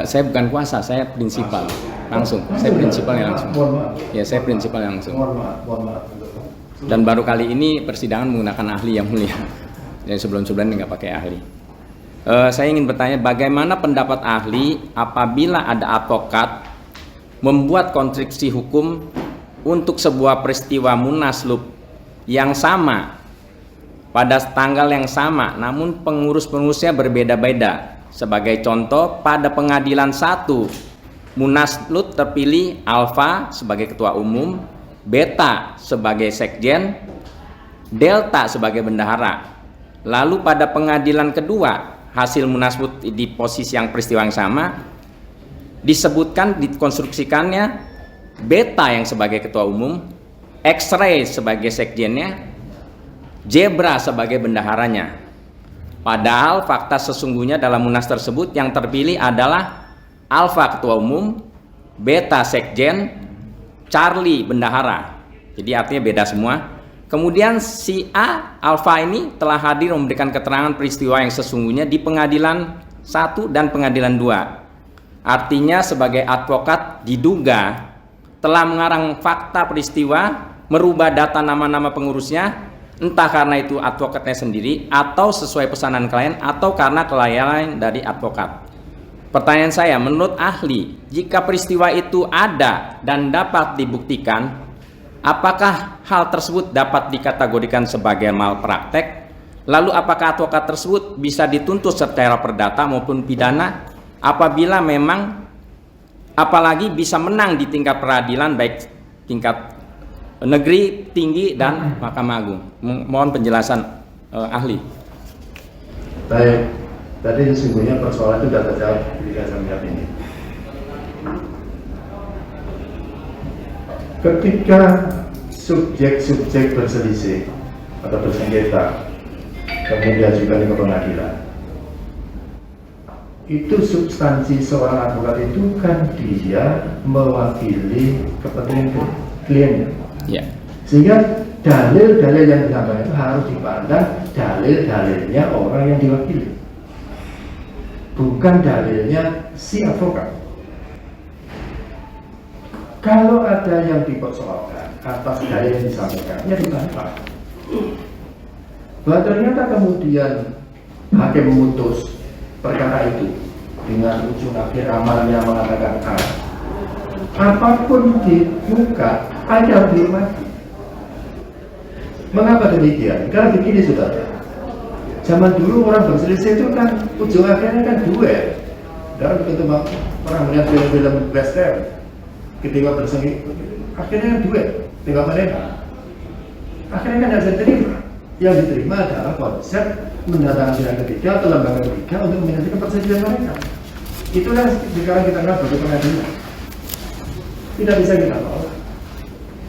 Saya bukan kuasa, saya prinsipal langsung. Saya prinsipalnya langsung. Mohon maaf. Ya, saya prinsipalnya langsung. Mohon maaf. Dan baru kali ini persidangan menggunakan ahli yang mulia. Jadi sebelum-sebelumnya nggak pakai ahli. Saya ingin bertanya, bagaimana pendapat ahli apabila ada advokat membuat konstruksi hukum untuk sebuah peristiwa munaslup yang sama pada tanggal yang sama, namun pengurus-pengurusnya berbeda-beda. Sebagai contoh, pada pengadilan 1 munaslup terpilih Alfa sebagai ketua umum, Beta sebagai sekjen, Delta sebagai bendahara. Lalu pada pengadilan kedua, hasil munaslup di posisi yang peristiwa yang sama disebutkan, dikonstruksikannya Beta yang sebagai ketua umum, X-ray sebagai sekjennya, Zebra sebagai bendaharanya. Padahal fakta sesungguhnya dalam munas tersebut yang terpilih adalah Alfa ketua umum, Beta sekjen, Charlie bendahara. Jadi artinya beda semua. Kemudian si A, Alfa ini telah hadir memberikan keterangan peristiwa yang sesungguhnya di pengadilan 1 dan pengadilan 2. Artinya sebagai advokat diduga telah mengarang fakta peristiwa, merubah data nama-nama pengurusnya, entah karena itu advokatnya sendiri atau sesuai pesanan klien atau karena kelalaian dari advokat. Pertanyaan saya, menurut ahli, jika peristiwa itu ada dan dapat dibuktikan, apakah hal tersebut dapat dikategorikan sebagai malpraktek? Lalu apakah advokat tersebut bisa dituntut secara perdata maupun pidana apabila memang, apalagi bisa menang di tingkat peradilan baik tingkat negeri tinggi dan Mahkamah Agung? Mohon penjelasan ahli. Baik, Tadi sesungguhnya persoalan itu sudah terjawab ketika saya melihat ini. Ketika subjek-subjek berselisih atau bersengketa kemudian diajukan ke pengadilan, itu substansi seorang advokat itu kan dia mewakili kepentingan kliennya. Ya. Sehingga dalil-dalil yang disampaikan itu harus dipandang dalil-dalilnya orang yang diwakili, bukan dalilnya si advokat. Kalau ada yang dipersoalkan atas dalil yang disampaikan, ya dibantah. Bahwa ternyata kemudian hakim memutus perkara itu dengan ujung akhir amalnya mengatakan A, apapun di muka ada dihormati. Mengapa demikian? Karena begini saudara, zaman dulu orang berselisih itu kan ujung akhirnya kan duel. Dan begitu orang melihat film-film western, ketika bersengketa akhirnya kan duel, tengok mereka. Akhirnya kan tidak diterima. Yang diterima adalah konsep mendatangkan pihak ketiga atau lembaga ketiga untuk menyelesaikan persetujuan mereka. Itulah sekarang kita kenal sebagai pengadilan. Tidak bisa kita tolak.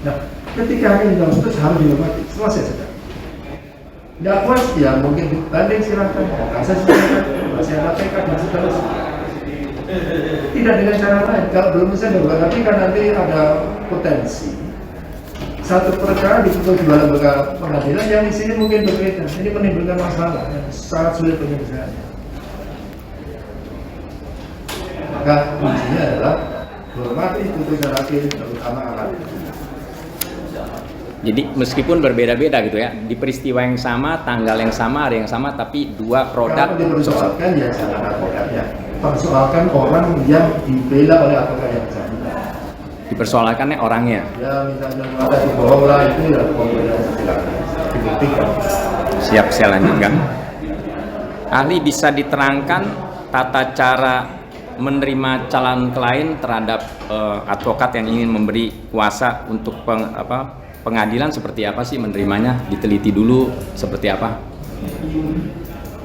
Nah, ketika ini memutus harus dihormati, selesai saja. Tidak puas ya mungkin banding silakan, kasasi silakan, masih ada PK dan seterusnya. Tidak dengan cara lain. Kalau belum bisa dihormati kan nanti ada potensi satu perkara diputus dua lembaga pengadilan yang di sini mungkin berbeda. Ini menimbulkan masalah yang sangat sulit penyelesaiannya. Maka kuncinya adalah hormati putusan hakim, terutama alat. Jadi meskipun berbeda-beda gitu ya, di peristiwa yang sama, tanggal yang sama, hari yang sama, tapi dua produk. Kalau dipersoalkan ya jangan advokatnya, persoalkan orang yang dibela oleh advokat yang bersangkutan. Dipersoalkannya orangnya. Ya misalnya ada di bohong lah itu ya pokoknya silakan dibuktikan. Siap, saya lanjutkan. Ahli bisa diterangkan tata cara menerima calon klien terhadap advokat yang ingin memberi kuasa untuk pengadilan seperti apa sih menerimanya? Diteliti dulu seperti apa?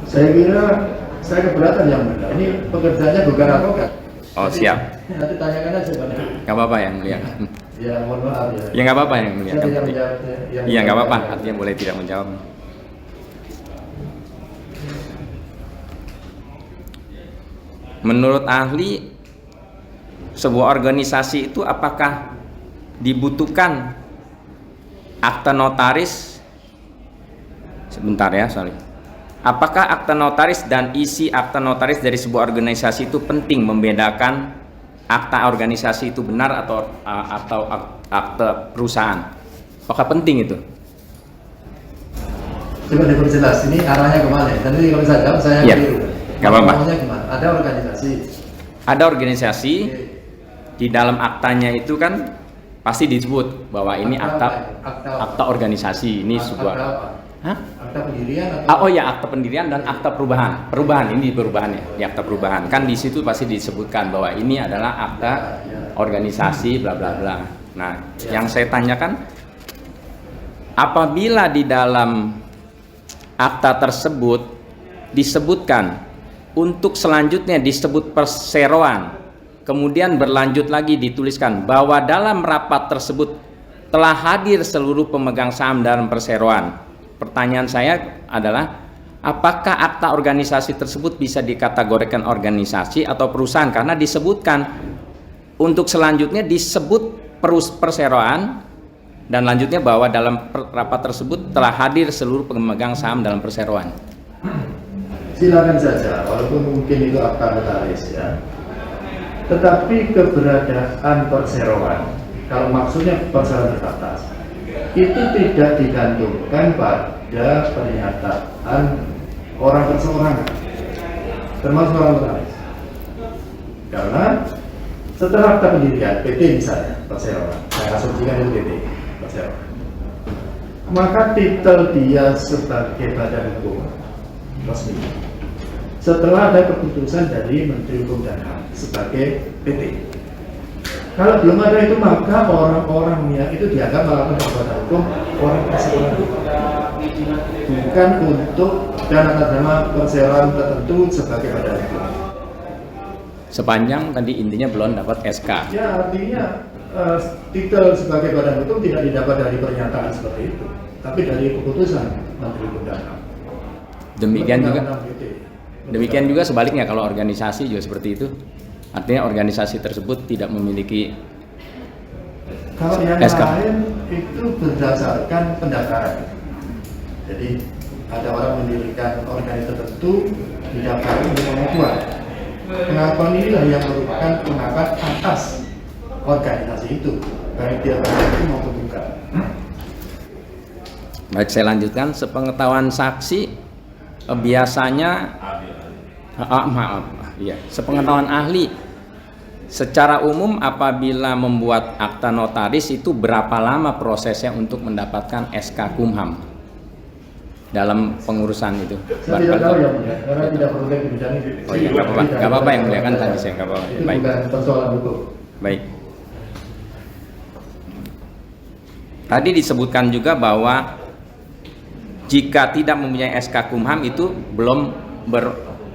Saya kira saya keberatan yang benar. Ini pekerjaannya bukan advokat. Oh, jadi, siap. Nanti tanyakan aja pada. Nggak apa-apa yang mulia. Ya mohon maaf ya. Ya nggak apa-apa yang mulia. Saya tidak menjawab. Iya nggak apa-apa. Artinya boleh tidak menjawab. Menurut ahli, sebuah organisasi itu apakah dibutuhkan akta notaris? Sebentar ya, sorry. Apakah akta notaris dan isi akta notaris dari sebuah organisasi itu penting membedakan akta organisasi itu benar atau akta perusahaan? Apakah penting itu? Coba diperjelas, ini arahnya kemana? Nanti kalau saya jawab saya Ya, keliru. nggak apa-apa. Maunya gimana? Ada organisasi. Ada organisasi, di dalam aktanya itu kan pasti disebut bahwa ini akta organisasi, ini sebuah. Akta apa? Hah? Akta pendirian atau? Oh ya, akta pendirian dan akta perubahan. Perubahan ini perubahan ya, di akta perubahan. Kan di situ pasti disebutkan bahwa ini adalah akta organisasi bla bla bla. Nah, yang saya tanyakan, apabila di dalam akta tersebut disebutkan untuk selanjutnya disebut perseroan, kemudian berlanjut lagi dituliskan bahwa dalam rapat tersebut telah hadir seluruh pemegang saham dalam perseroan. Pertanyaan saya adalah, apakah akta organisasi tersebut bisa dikategorikan organisasi atau perusahaan? Karena disebutkan untuk selanjutnya disebut perseroan dan lanjutnya bahwa dalam rapat tersebut telah hadir seluruh pemegang saham dalam perseroan. Silakan saja, walaupun mungkin itu akta notaris ya. Tetapi keberadaan perseroan, kalau maksudnya perseroan terbatas, itu tidak digantungkan pada pernyataan orang perseorangan, termasuk orang notaris. Karena setelah akta pendirian PT misalnya perseroan, saya asumsikan itu PT perseroan, maka titel dia sebagai badan hukum resmi setelah ada keputusan dari Menteri Hukum dan HAM sebagai PT. Kalau belum ada itu, maka orang-orangnya itu dianggap melakukan perbuatan hukum orang perseorangan. bukan untuk dan atas nama perseroan tertentu sebagai badan hukum. Sepanjang tadi intinya belum dapat SK. Ya, artinya titel sebagai badan hukum tidak didapat dari pernyataan seperti itu, tapi dari keputusan Menteri Hukum dan HAM. Demikian juga sebaliknya kalau organisasi juga seperti itu. Artinya organisasi tersebut tidak memiliki kalau yang SK. lain itu berdasarkan pendaftaran. Jadi ada orang mendirikan organisasi tertentu didaftar untuk pengakuan. Pengakuan inilah yang merupakan pengakuan atas organisasi itu, baik dia itu maupun bukan. Baik, saya lanjutkan. Sepengetahuan saksi biasanya sepengetahuan ahli secara umum apabila membuat akta notaris itu berapa lama prosesnya untuk mendapatkan SK Kumham dalam pengurusan itu? Saya tidak tahu ya, Mulia, karena tidak perlu di bidang itu. Oh iya, nggak apa-apa yang mulia kan tadi saya nggak apa-apa. Itu Baik, bukan persoalan hukum. baik. Tadi disebutkan juga bahwa jika tidak mempunyai SK Kumham itu belum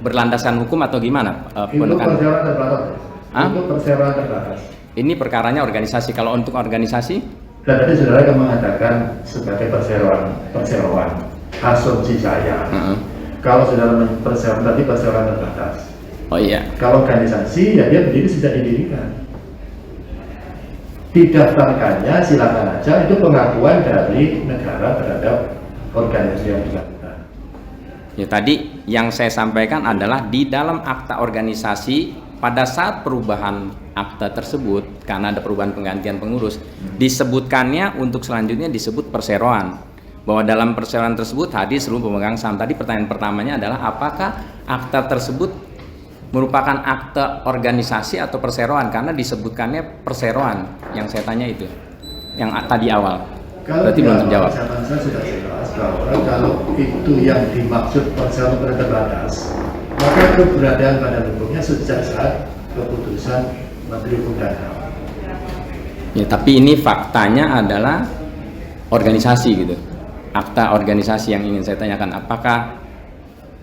berlandasan hukum atau gimana? Itu perseroan terbatas. Untuk perseroan terbatas. Ini perkaranya organisasi. Kalau untuk organisasi, Dan tadi saudara kan mengatakan sebagai perseroan, asumsi saya. Kalau saudara perseroan tadi perseroan terbatas. oh iya, Kalau organisasi ya dia berdiri sejak didirikan. Didaftarkannya silakan aja, itu pengakuan dari negara terhadap organisasi yang bersangkutan. ya tadi yang saya sampaikan adalah di dalam akta organisasi pada saat perubahan akta tersebut karena ada perubahan penggantian pengurus disebutkannya untuk selanjutnya disebut perseroan, bahwa dalam perseroan tersebut hadir seluruh pemegang saham. Tadi pertanyaan pertamanya adalah apakah akta tersebut merupakan akta organisasi atau perseroan, karena disebutkannya perseroan. Yang saya tanya itu yang tadi awal. Berarti belum terjawab. Saya sudah jelas bahwa kalau itu yang dimaksud perseroan terbatas, maka keberadaan badan hukumnya sejak saat keputusan Menteri Hukum dan HAM. Ya, tapi ini faktanya adalah organisasi gitu. Akta organisasi yang ingin saya tanyakan, apakah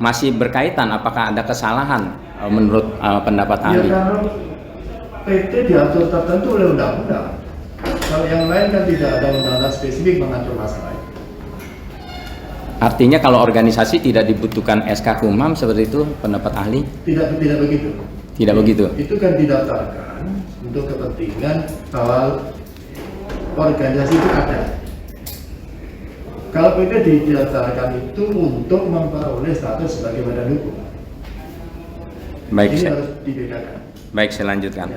masih berkaitan, apakah ada kesalahan menurut pendapat ahli? Ya, kalau PT diatur tertentu oleh undang-undang. Kalau yang lain kan tidak ada undang-undang spesifik mengatur masalah itu. Artinya kalau organisasi tidak dibutuhkan SK Kumham seperti itu pendapat ahli? Tidak begitu. Tidak begitu. Itu kan didaftarkan untuk kepentingan bahwa organisasi itu ada. Kalau PT didaftarkan itu untuk memperoleh status sebagai badan hukum. Baik, Ini harus dibedakan. Baik, saya lanjutkan.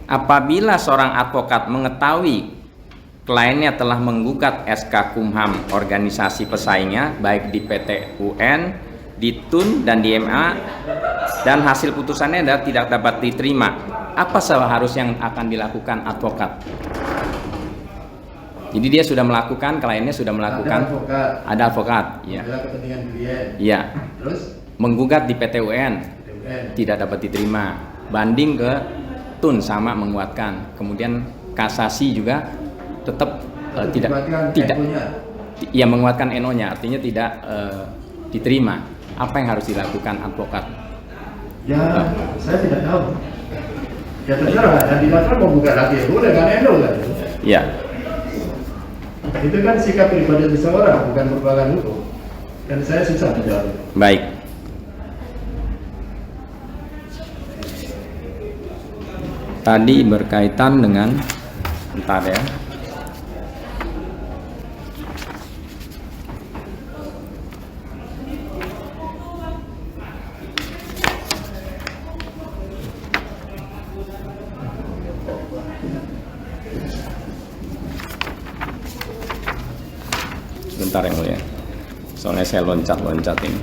Apabila seorang advokat mengetahui kliennya telah menggugat SK Kumham organisasi pesaingnya baik di PT UN, di TUN dan di MA, dan hasil putusannya adalah tidak dapat diterima, apa seharusnya yang akan dilakukan advokat? Jadi dia sudah melakukan, kliennya sudah melakukan, ada advokat, ya. Adalah kepentingan klien. Iya. Terus Menggugat di PT UN, tidak dapat diterima, banding ke TUN sama menguatkan, kemudian kasasi juga tetap tidak ya menguatkan eno-nya, artinya tidak diterima. Apa yang harus dilakukan advokat? Ya, saya tidak tahu. Ya terserah, dan di kantor mau buka lagi ya boleh kan, eno kan? Ya. Itu kan sikap pribadi seseorang, bukan merupakan hukum. Dan saya susah menjawab. Baik. Tadi berkaitan dengan, bentar ya. Sebentar yang mulia, soalnya saya loncat-loncat ini.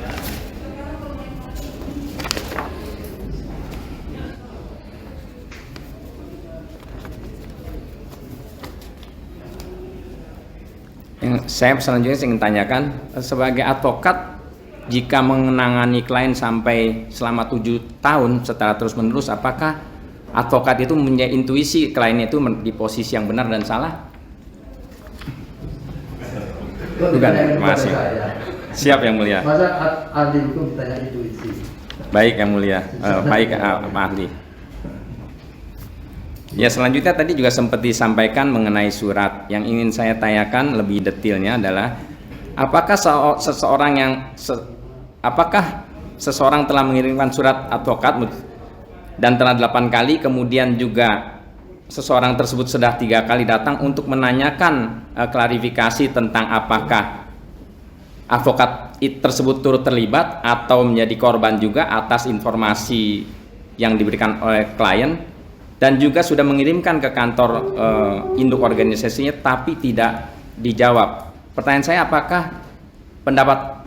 Yang saya selanjutnya ingin tanyakan, sebagai advokat jika menangani klien sampai selama 7 tahun secara terus menerus, apakah advokat itu mempunyai intuisi kliennya itu di posisi yang benar dan salah? Bukan, terima kasih. Siap yang mulia. Masa ahli hukum ditanya intuisi? Baik yang mulia, baik Pak Ahli. Ya, selanjutnya tadi juga sempat disampaikan mengenai surat. Yang ingin saya tanyakan lebih detailnya adalah apakah seseorang telah mengirimkan surat advokat dan telah 8 kali, kemudian juga seseorang tersebut sudah 3 kali datang untuk menanyakan klarifikasi tentang apakah advokat tersebut turut terlibat atau menjadi korban juga atas informasi yang diberikan oleh klien, dan juga sudah mengirimkan ke kantor induk organisasinya tapi tidak dijawab. Pertanyaan saya, apakah pendapat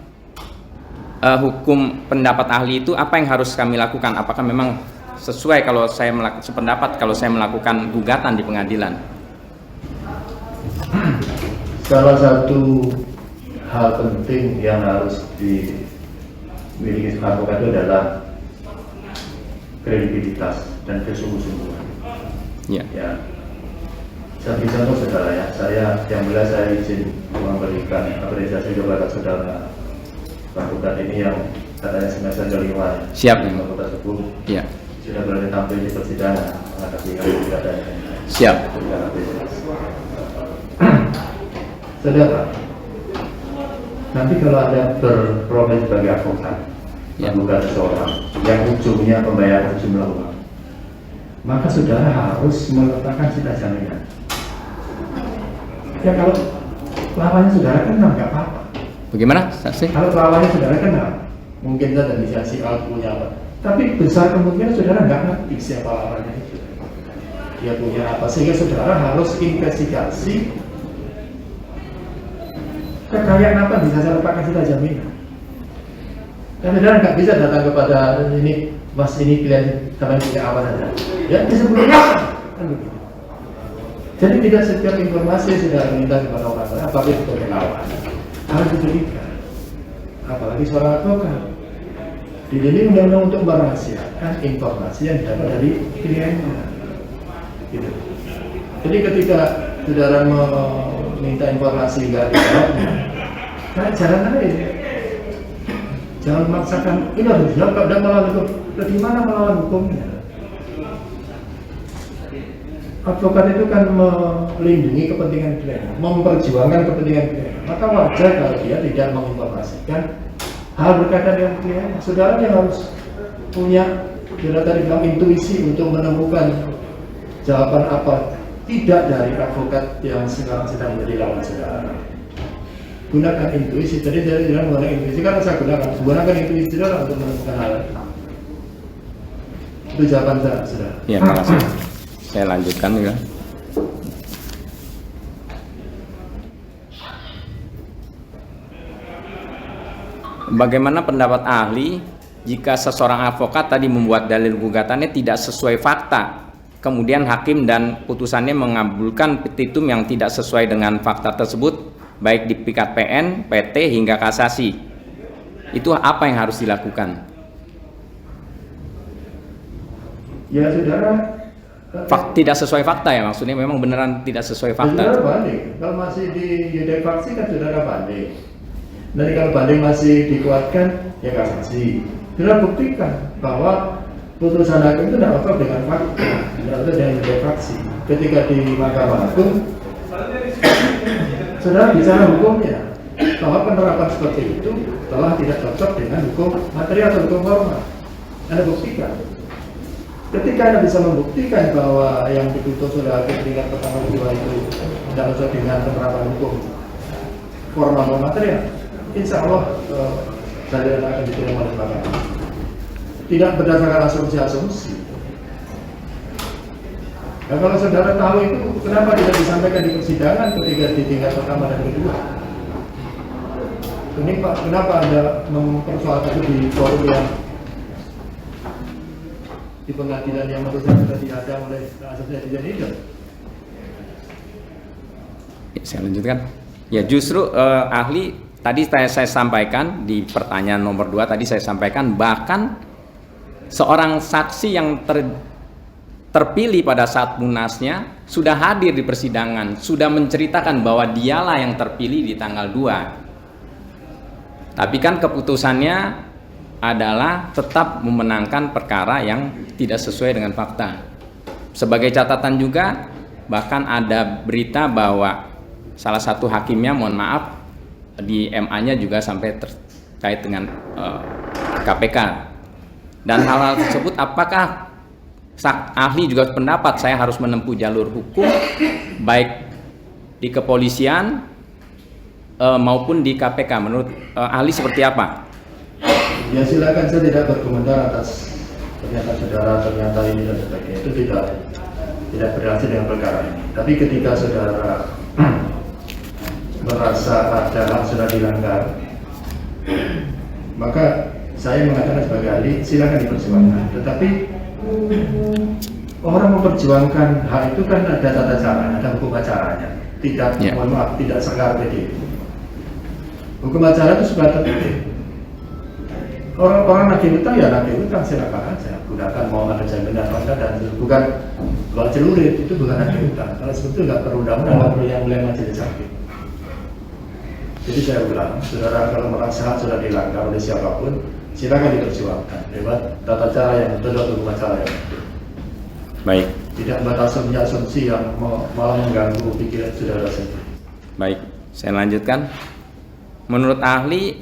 pendapat ahli itu apa yang harus kami lakukan? Apakah memang sesuai kalau saya sependapat kalau saya melakukan gugatan di pengadilan? Salah satu hal penting yang harus dimiliki advokat itu adalah kredibilitas dan kesungguh-sungguhan. Ya. Ya. Saya beri contoh saudara ya, yang mulia saya izin memberikan apresiasi kepada saudara advokat ini yang katanya semester kelima. Siap. Fakultas Hukum. Ya. Sudah berani tampil di persidangan menghadapi kegiatannya. Siap. Saudara, nanti kalau ada berprofesi sebagai advokat, Ya. bukan seseorang yang ujungnya pembayaran sejumlah uang, maka saudara harus meletakkan sita jaminan. Ya kalau lawannya saudara kenal nggak apa-apa. Bagaimana, saksi? Kalau lawannya saudara kenal, mungkin saja bisa si A punya apa. Tapi besar kemungkinan saudara nggak ngerti siapa lawannya itu. Dia punya apa, sehingga saudara harus investigasi kekayaan apa bisa saya letakkan sita jaminan. Dan saudara nggak bisa datang kepada ini, mas ini klien kalian punya apa saja. Ya disebutnya kan begitu. Jadi tidak setiap informasi yang sudah minta kepada orang lain, apalagi sebagai lawan, harus diberikan. Apalagi seorang advokat. Di sini undang-undang untuk merahasiakan informasi yang didapat dari kliennya. Gitu. Jadi ketika saudara meminta informasi nggak dijawabnya, nah jangan lain. Jangan memaksakan, ini harus dijawab, kalau tidak melawan hukum. Di mana melawan hukumnya? Advokat itu kan melindungi kepentingan klien, memperjuangkan kepentingan klien. Maka wajar kalau dia tidak menginformasikan hal berkaitan dengan klien. Saudara yang harus punya, saudara tadi bilang intuisi untuk menemukan jawaban apa tidak dari advokat yang sekarang sedang menjadi lawan saudara. Gunakan intuisi. Tadi saya bilang menggunakan intuisi karena saya gunakan intuisi saudara untuk menemukan hal itu. Itu jawaban saya, saudara. Ya, terima kasih. Saya lanjutkan ya. Bagaimana pendapat ahli jika seseorang advokat tadi membuat dalil gugatannya tidak sesuai fakta, kemudian hakim dan putusannya mengabulkan petitum yang tidak sesuai dengan fakta tersebut, baik di tingkat PN, PT hingga kasasi? Itu apa yang harus dilakukan? Ya saudara, Tidak sesuai fakta ya, maksudnya memang beneran tidak sesuai fakta. saudara banding. Kalau masih di yudek faksi kan saudara banding. Nanti kalau banding masih dikuatkan, ya kasasi. Saudara buktikan bahwa putusan hakim itu tidak cocok dengan fakta, tidak cocok dengan yudek faksi. Ketika di Mahkamah Agung, saudara bicara hukumnya bahwa penerapan seperti itu telah tidak cocok dengan hukum material atau hukum formal. Anda buktikan. Ketika Anda bisa membuktikan bahwa yang diputus oleh hakim tingkat pertama kedua itu tidak cocok dengan penerapan hukum formal dan material, insya Allah dalil akan diterima oleh mahkamah. Tidak berdasarkan asumsi-asumsi. Nah, kalau saudara tahu itu, kenapa tidak disampaikan di persidangan ketika di tingkat pertama dan kedua? Ini Pak, kenapa Anda mempersoalkan itu di forum yang di pengadilan yang menurut saya sudah dihadang oleh asasi itu? Saya lanjutkan. Ya justru ahli tadi saya sampaikan di pertanyaan nomor 2 tadi saya sampaikan bahkan seorang saksi yang terpilih pada saat munasnya, sudah hadir di persidangan, sudah menceritakan bahwa dialah yang terpilih di tanggal 2. Tapi kan keputusannya adalah tetap memenangkan perkara yang tidak sesuai dengan fakta. Sebagai catatan juga, bahkan ada berita bahwa salah satu hakimnya, mohon maaf, di MA-nya juga sampai terkait dengan KPK. Dan hal-hal tersebut, apakah ahli juga pendapat saya harus menempuh jalur hukum baik di kepolisian maupun di KPK? Menurut ahli seperti apa? Ya silakan, saya tidak berkomentar atas pernyataan saudara, ternyata ini dan sebagainya, itu tidak berhasil dengan perkara ini. Tapi ketika saudara merasa ada hak sudah dilanggar, maka saya mengatakan sebagai ahli, silakan diperjuangkan. Tetapi orang memperjuangkan hak itu kan ada tata cara, ada hukum acaranya. Tidak, mohon maaf, tidak sekarang itu. Hukum acara itu sudah tertulis. Orang nagih utang ya nagih utang, silakan aja gunakan, mau ada jaminan apa enggak, dan bukan buat celurit, itu bukan nagih utang. Kalau sebetulnya nggak perlu undang-undang, nggak perlu yang mulai majelis hakim. Jadi saya ulang, saudara kalau merasa sudah dilanggar oleh siapapun, silakan diperjuangkan lewat tata cara yang betul atau hukum acara yang betul. Baik. Tidak membuat asumsi yang malah mengganggu pikiran saudara sendiri. Baik, saya lanjutkan. Menurut ahli,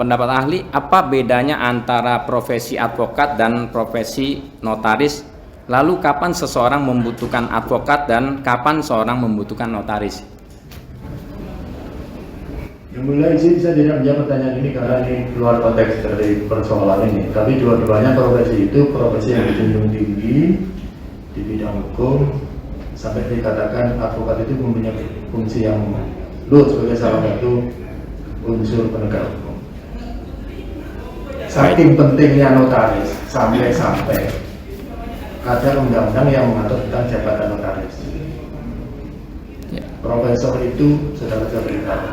pendapat ahli, apa bedanya antara profesi advokat dan profesi notaris? Lalu kapan seseorang membutuhkan advokat dan kapan seorang membutuhkan notaris? Yang mulai sih saya tidak menjawab pertanyaan ini karena ini keluar konteks dari persoalan ini. Tapi dua-duanya profesi itu profesi yang dijunjung tinggi di bidang hukum, sampai dikatakan advokat itu mempunyai fungsi yang luhur sebagai salah satu unsur penegak hukum. Saking pentingnya notaris sampai-sampai ada undang-undang yang mengatur tentang jabatan notaris. Profesor itu sudah beritahu,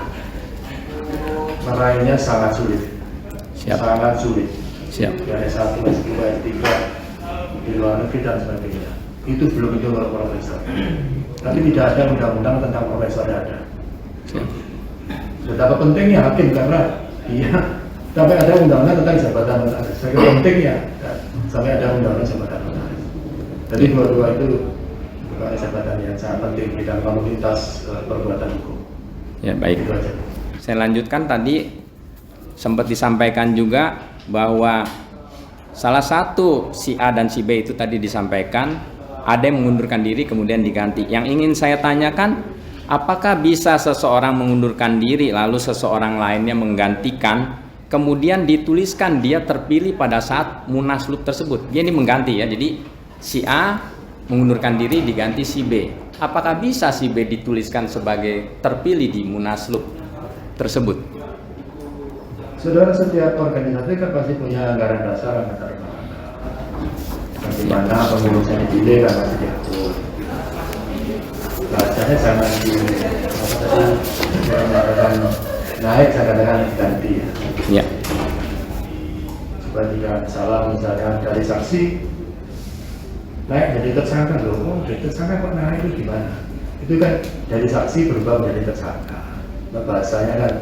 meraihnya sangat sulit. Sangat sulit. Dari S1, S2, S3 di luar negeri dan sebagainya. Itu belum itu kalau profesor. Tapi tidak ada undang-undang tentang profesor ada. Betapa pentingnya hakim karena dia sampai ada undang-undang tentang jabatan notaris. Sangat pentingnya sampai ada undang-undang jabatan notaris. Jadi dua-dua itu bukan jabatan yang sangat penting di dalam komunitas perbuatan hukum. Ya, baik. Saya lanjutkan, tadi sempat disampaikan juga bahwa salah satu si A dan si B itu tadi disampaikan ada yang mengundurkan diri kemudian diganti. Yang ingin saya tanyakan, apakah bisa seseorang mengundurkan diri lalu seseorang lainnya menggantikan, kemudian dituliskan dia terpilih pada saat munaslup tersebut? Dia ini mengganti ya, jadi si A mengundurkan diri diganti si B. Apakah bisa si B dituliskan sebagai terpilih di munaslup tersebut? Saudara, setiap organisasi kan pasti punya anggaran dasar, anggaran bagaimana pengurusnya dipilih kan masih diatur. Bahasanya jangan naik, saya katakan diganti ya. Supaya tidak salah, misalnya dari saksi naik jadi tersangka loh, dari tersangka kok naik itu gimana? Itu kan dari saksi berubah menjadi tersangka. Nah, bahasanya kan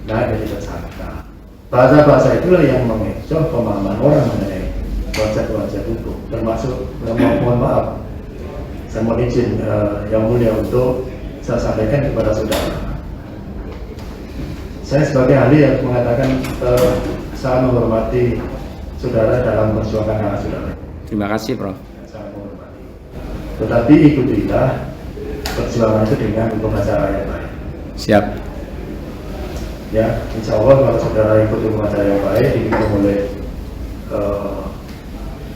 naik jadi tersangka. Bahasa-bahasa itulah yang mengecoh pemahaman orang mengenai konsep-konsep hukum, termasuk mohon maaf, saya mohon izin yang mulia untuk saya sampaikan kepada saudara. Saya sebagai ahli harus mengatakan saya menghormati saudara dalam perjuangan hak saudara. Terima kasih, Prof. Saya menghormati. Tetapi ikutilah perjuangan itu dengan hukum acara yang baik. Siap. Ya, insya Allah kalau saudara ikut hukum acara yang baik, didukung oleh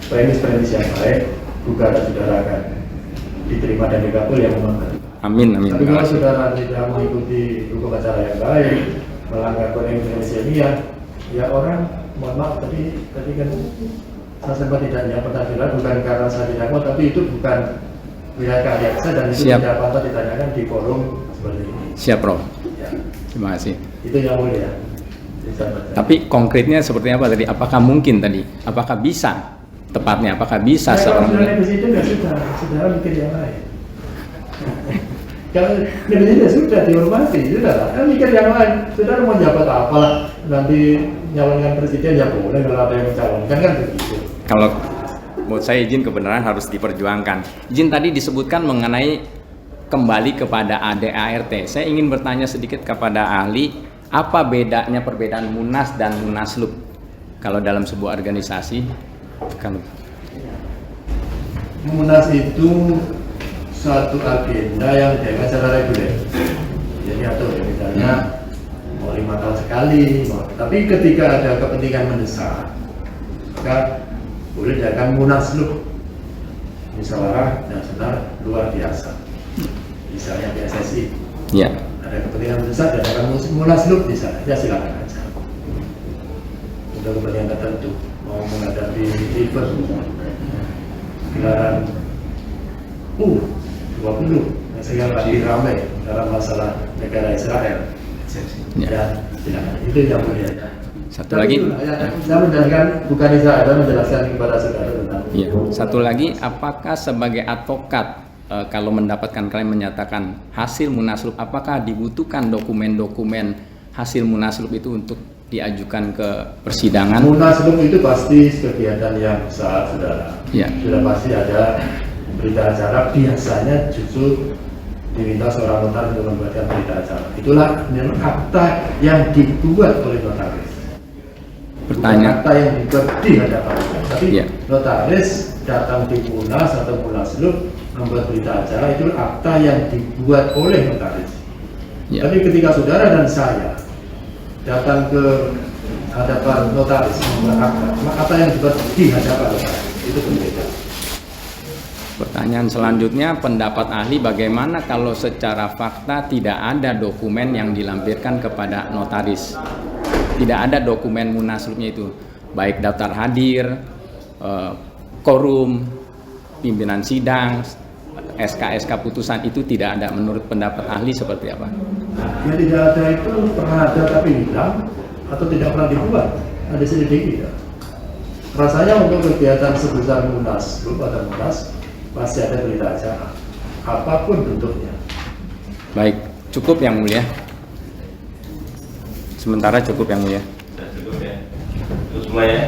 premis-premis yang baik, gugatan saudara akan diterima dan dikabul yang memang. Amin, amin. Tapi kalau saudara tidak mengikuti hukum acara yang baik, melanggar kode Indonesia ini ya orang, mohon maaf, tadi kan saya sempat tidak menjawab pertanyaan, bukan karena saya tidak mau, tapi itu bukan wilayah keahlian saya dan itu tidak patut ditanyakan di forum seperti ini. Siap, Prof. Ya. Terima kasih. Itu yang mulia. Tapi konkretnya seperti apa tadi? Apakah mungkin tadi? Apakah bisa tepatnya? Apakah bisa Kalau seorang saudara presiden ya sudah, saudara mikir yang lain. Kalau presiden ya sudah dihormati, sudah lah. Kan mikir yang lain. Saudara mau jabat apalah, nanti nyalonkan presiden ya boleh kalau ada yang mencalonkan kan begitu. Kalau menurut saya izin kebenaran harus diperjuangkan. Izin tadi disebutkan mengenai kembali kepada ADART. Saya ingin bertanya sedikit kepada ahli, apa bedanya perbedaan Munas dan Munaslup kalau dalam sebuah organisasi? Kalau Munas itu suatu agenda yang dijalankan secara reguler. Jadi atau misalnya mau 5 tahun sekali, tapi ketika ada kepentingan mendesak, maka boleh diadakan Munaslup, musyawarah nasional luar biasa. Misalnya PSSI, ya, ada kepentingan mendesak, diadakan Munaslup di sana, ya silakan aja. Untuk kepentingan tertentu, mau menghadapi event, gelaran U20, yang sekarang lagi ramai dalam masalah negara Israel. ya. Ya, silakan. Itu yang mulia. Satu Tapi lagi, itulah, ya, saya menjelaskan bukan Israel, saya menjelaskan kepada saudara tentang. ya. Satu lagi, apakah sebagai advokat kalau mendapatkan klien menyatakan hasil munaslup, apakah dibutuhkan dokumen-dokumen hasil munaslup itu untuk diajukan ke persidangan? Munaslup itu pasti kegiatan yang besar, saudara. Ya. Sudah pasti ada berita acara, biasanya justru diminta seorang notaris untuk membuatkan berita acara. Itulah akta yang dibuat oleh notaris. Pertanyaan. Akta yang dibuat di hadapan. Tapi Ya. notaris datang di Munas atau Munaslup membuat berita acara, itu akta yang dibuat oleh notaris. Ya. Tapi ketika saudara dan saya datang ke hadapan notaris membuat akta yang dibuat di hadapan notaris itu berbeda. Pertanyaan selanjutnya, pendapat ahli bagaimana kalau secara fakta tidak ada dokumen yang dilampirkan kepada notaris? Tidak ada dokumen munaslupnya itu, baik daftar hadir, quorum, pimpinan sidang, SK-SK putusan itu tidak ada. Menurut pendapat ahli seperti apa? Ya tidak ada itu pernah ada tapi hilang atau tidak pernah dibuat, ada sedikit ya. Rasanya untuk kegiatan sebesar Munaslup atau Munas pasti ada berita acara, apapun bentuknya. Baik, cukup yang mulia. Sementara cukup yang mulia. Sudah cukup ya. Terus mulai ya.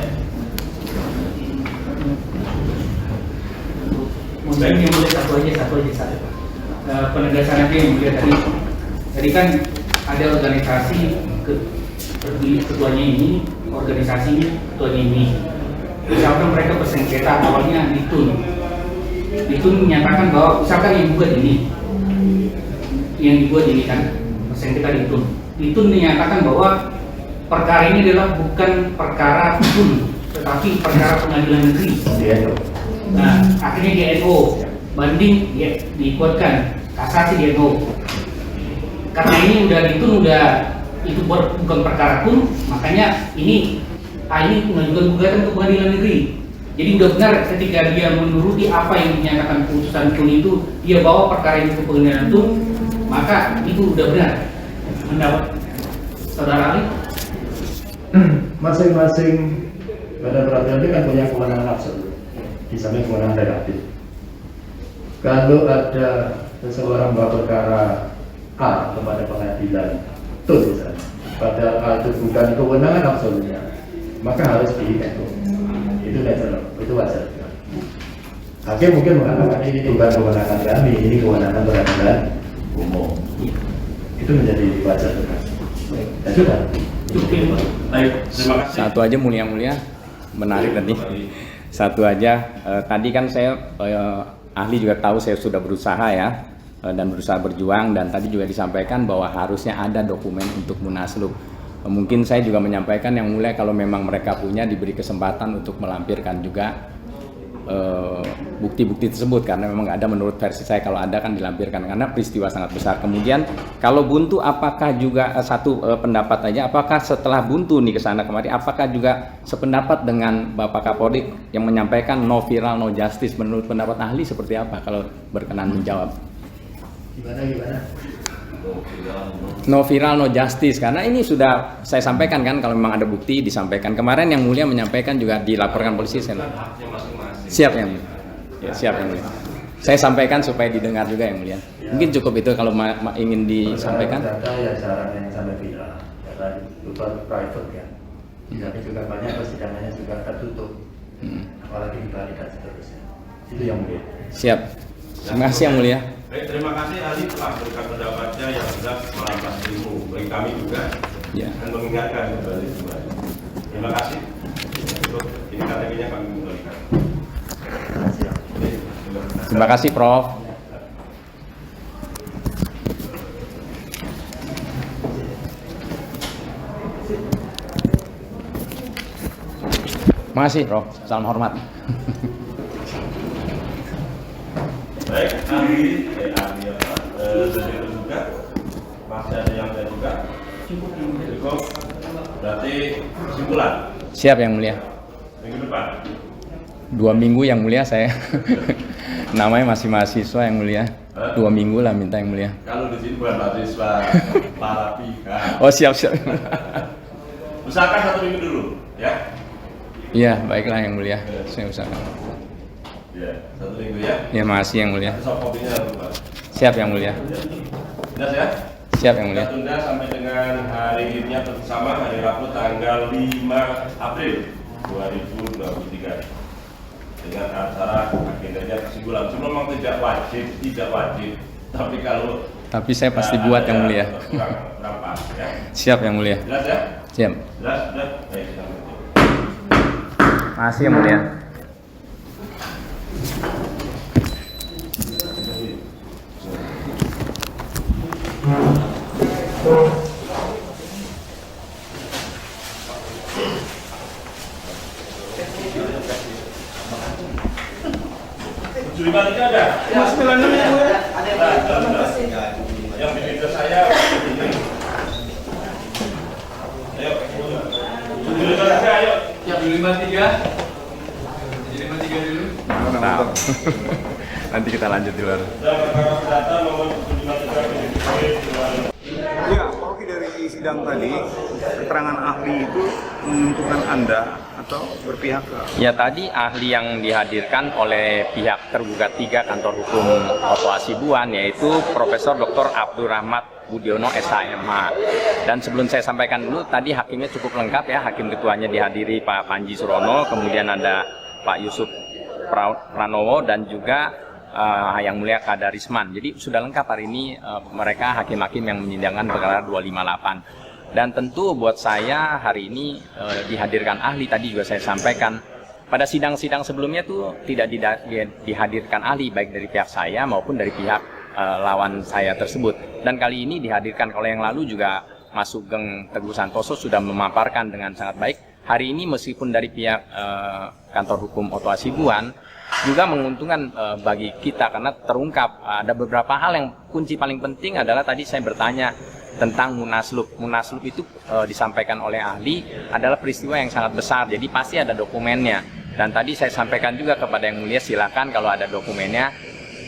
Mungkin yang boleh satu aja. Penegasan aja yang mulia tadi kan ada organisasi ketuanya ini, organisasi ketuanya ini. Misalkan mereka bersengketa awalnya itu menyatakan bahwa misalkan yang dibuat ini kan bersengketa itu menyatakan bahwa perkara ini adalah bukan perkara pun tetapi perkara pengadilan negeri. Nah, akhirnya di NO banding dibuatkan kasasi di NO. Karena ini itu bukan perkara pun, makanya ini mengajukan gugatan ke pengadilan negeri. Jadi udah benar ketika dia menuruti apa yang dinyatakan putusan tun itu, dia bawa perkara itu ke pengadilan tun, maka itu udah benar. Mendapat saudara ahli? Masing-masing badan peradilan itu kan punya kewenangan absolut, di samping kewenangan relatif. Kalau ada seseorang membawa perkara A kepada pengadilan tun misalnya, padahal A itu bukan kewenangan absolutnya, maka harus di-echo. Itu natural, itu wajar. Hakim mungkin mengatakan ini bukan kewenangan kami, ini kewenangan peradilan umum. Itu menjadi wajar juga. Ya sudah. Baik, terima kasih. Satu aja mulia-mulia, menarik tadi. Satu aja, tadi kan saya ahli juga tahu saya sudah berusaha ya, dan berusaha berjuang, dan tadi juga disampaikan bahwa harusnya ada dokumen untuk munaslup. Mungkin saya juga menyampaikan yang mulia kalau memang mereka punya diberi kesempatan untuk melampirkan juga bukti-bukti tersebut, karena memang nggak ada menurut versi saya. Kalau ada kan dilampirkan karena peristiwa sangat besar. Kemudian kalau buntu, apakah juga satu pendapat aja, apakah setelah buntu nih kesana kemari, apakah juga sependapat dengan Bapak Kapolri yang menyampaikan no viral no justice? Menurut pendapat ahli seperti apa kalau berkenan menjawab? Gimana? no viral no justice, karena ini sudah saya sampaikan kan, kalau memang ada bukti disampaikan. Kemarin yang mulia menyampaikan juga dilaporkan polisi. Siap yang mulia. Ya, siap yang mulia. Saya sampaikan supaya didengar juga yang mulia. Mungkin cukup itu kalau ingin disampaikan. Data ya saran yang sampai viral, karena itu private kan. Tapi juga banyak persidangannya juga tertutup, apalagi di Bali dan seterusnya. Itu yang mulia. Siap. Terima kasih yang mulia. Baik, terima kasih ahli telah berikan pendapatnya yang jelas merampas ilmu bagi kami juga dan mengingatkan kembali. Terima kasih. Untuk ini KTP-nya kami kembalikan. Terima kasih Prof. Terima kasih Prof. Salam hormat. Baik, ahli apa? Dari terbuka masih ada yang saya buka. Cukup. Berarti kesimpulan. Siap yang mulia. Minggu depan. 2 minggu yang mulia saya. Namanya masih mahasiswa yang mulia. 2 minggu lah minta yang mulia. Kalau di sini bukan mahasiswa, para pihak. Oh siap. Usahakan 1 minggu dulu, ya. Iya baiklah yang mulia. Saya usahakan. Ya, 1 minggu ya. Ya makasih yang mulia. Soft copy-nya lupa. Siap yang mulia. Jelas ya? Siap yang mulia. Kita tunda sampai dengan hari ini bersama hari Rabu tanggal 5 April 2023 dengan acara agendanya kesimpulan. Cuma memang tidak wajib, tapi saya pasti buat yang mulia. Kurang pas, ya. Siap yang mulia. Jelas ya? Siap. Jelas. Baik, kita Makasih yang mulia. ada? Mas Milano ya, Bu ya? Ada yang bikin ke saya ini. Ayo. 75 aja, ayo. Yang 53. 53 dulu. Mantap. Nanti kita lanjut di luar. Dan perkara perdata nomor 73 Ya, oke, dari sidang tadi, keterangan ahli itu menentukan Anda atau berpihak ke? Ya tadi ahli yang dihadirkan oleh pihak tergugat 3 Kantor Hukum Oto Hasibuan yaitu Profesor Dr. Abdurrahmat Budiono SHMH. Dan sebelum saya sampaikan dulu, tadi hakimnya cukup lengkap ya, hakim ketuanya dihadiri Pak Panji Surono, kemudian ada Pak Yusuf Pranowo dan juga yang mulia Kadarisman. Jadi sudah lengkap hari ini mereka hakim-hakim yang menyidangkan perkara 258. Dan tentu buat saya hari ini dihadirkan ahli, tadi juga saya sampaikan pada sidang-sidang sebelumnya tuh tidak dihadirkan ahli baik dari pihak saya maupun dari pihak lawan saya tersebut. Dan kali ini dihadirkan, kalau yang lalu juga Mas Sugeng Teguh Santoso sudah memaparkan dengan sangat baik. Hari ini meskipun dari pihak Kantor Hukum Oto Hasibuan juga menguntungkan bagi kita karena terungkap ada beberapa hal yang kunci paling penting adalah tadi saya bertanya tentang munaslup. Munaslup itu disampaikan oleh ahli adalah peristiwa yang sangat besar, jadi pasti ada dokumennya. Dan tadi saya sampaikan juga kepada yang mulia, silakan kalau ada dokumennya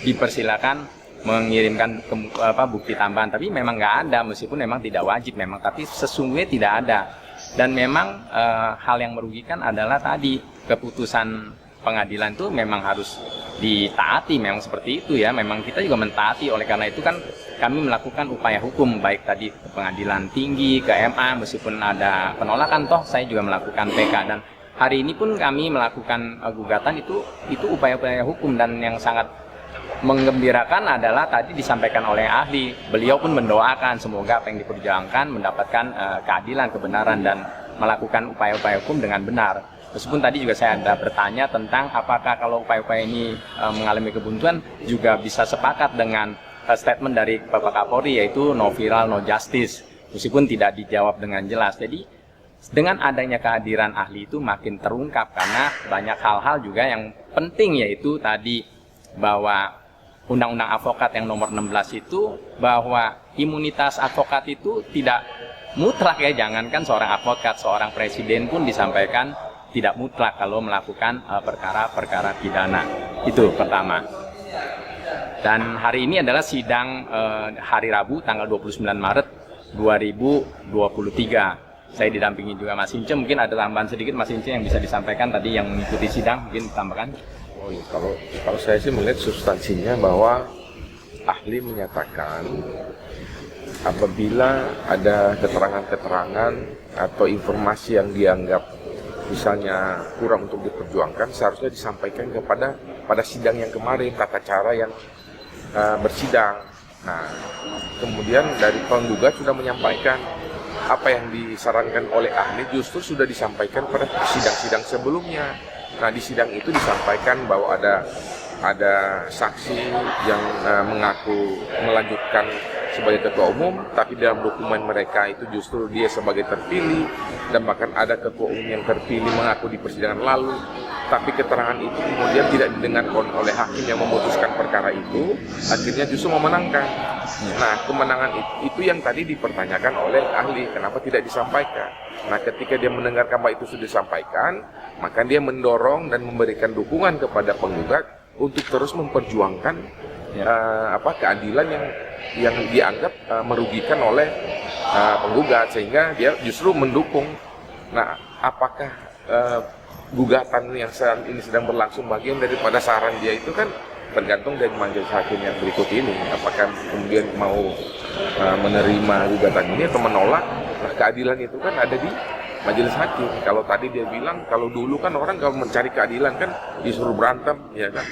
dipersilakan mengirimkan bukti tambahan. Tapi memang nggak ada, meskipun memang tidak wajib memang, tapi sesungguhnya tidak ada. Dan memang hal yang merugikan adalah tadi keputusan pengadilan itu memang harus ditaati, memang seperti itu ya, memang kita juga mentaati. Oleh karena itu kan kami melakukan upaya hukum baik tadi ke pengadilan tinggi, ke MA, meskipun ada penolakan toh saya juga melakukan PK. Dan hari ini pun kami melakukan gugatan itu upaya-upaya hukum. Dan yang sangat menggembirakan adalah tadi disampaikan oleh ahli, beliau pun mendoakan semoga apa yang diperjuangkan mendapatkan keadilan, kebenaran, dan melakukan upaya-upaya hukum dengan benar. Meskipun tadi juga saya ada bertanya tentang apakah kalau upaya-upaya ini mengalami kebuntuan juga bisa sepakat dengan statement dari Bapak Kapolri yaitu no viral no justice, meskipun tidak dijawab dengan jelas. Jadi dengan adanya kehadiran ahli itu makin terungkap karena banyak hal-hal juga yang penting, yaitu tadi bahwa Undang-Undang Advokat yang nomor 16 itu bahwa imunitas advokat itu tidak mutlak ya, jangankan seorang advokat, seorang presiden pun disampaikan tidak mutlak kalau melakukan perkara-perkara pidana. Itu pertama. Dan hari ini adalah sidang hari Rabu tanggal 29 Maret 2023. Saya didampingi juga Mas Ince, mungkin ada tambahan sedikit Mas Ince yang bisa disampaikan tadi yang mengikuti sidang, mungkin ditambahkan. Oh iya, kalau saya sih melihat substansinya bahwa ahli menyatakan apabila ada keterangan-keterangan atau informasi yang dianggap misalnya kurang untuk diperjuangkan, seharusnya disampaikan pada sidang yang kemarin, tata cara yang bersidang. Nah, kemudian dari penggugat sudah menyampaikan apa yang disarankan oleh ahli justru sudah disampaikan pada sidang-sidang sebelumnya. Nah, di sidang itu disampaikan bahwa ada saksi yang mengaku melanjutkan sebagai ketua umum, tapi dalam dokumen mereka itu justru dia sebagai terpilih, dan bahkan ada ketua umum yang terpilih mengaku di persidangan lalu, tapi keterangan itu kemudian tidak didengarkan oleh hakim yang memutuskan perkara itu, akhirnya justru memenangkan. Nah, kemenangan itu yang tadi dipertanyakan oleh ahli, kenapa tidak disampaikan. Nah, ketika dia mendengarkan bahwa itu sudah disampaikan, maka dia mendorong dan memberikan dukungan kepada penggugat untuk terus memperjuangkan keadilan yang dianggap merugikan oleh penggugat, sehingga dia justru mendukung. Nah, apakah gugatan yang saat ini sedang berlangsung bagian daripada saran dia itu kan tergantung dari majelis hakim yang berikut ini, apakah kemudian mau menerima gugatan ini atau menolak. Nah, keadilan itu kan ada di majelis hakim. Kalau tadi dia bilang, kalau dulu kan orang kalau mencari keadilan kan disuruh berantem, ya kan,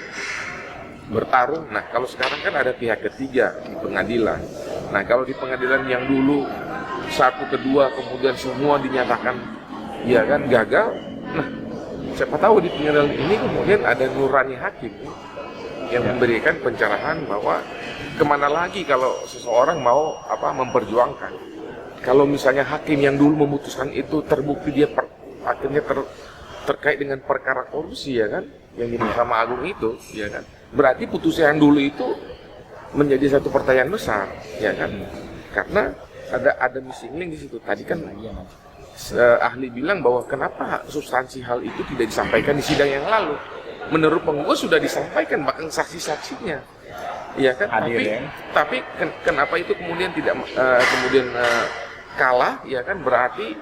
bertarung. Nah, kalau sekarang kan ada pihak ketiga di pengadilan. Nah, kalau di pengadilan yang dulu 1, 2 kemudian semua dinyatakan ya kan gagal. Nah, siapa tahu di pengadilan ini kemudian ada nurani hakim yang memberikan pencerahan bahwa kemana lagi kalau seseorang mau memperjuangkan. Kalau misalnya hakim yang dulu memutuskan itu terbukti dia akhirnya terkait dengan perkara korupsi, ya kan, yang di Mahkamah Agung itu, ya kan, berarti putusan dulu itu menjadi satu pertanyaan besar, ya kan, karena ada missing link di situ. Tadi kan ahli bilang bahwa kenapa substansi hal itu tidak disampaikan di sidang yang lalu. Menurut penggugat sudah disampaikan, bahkan saksi-saksinya, ya kan. Tapi kenapa itu kemudian tidak kalah, ya kan, berarti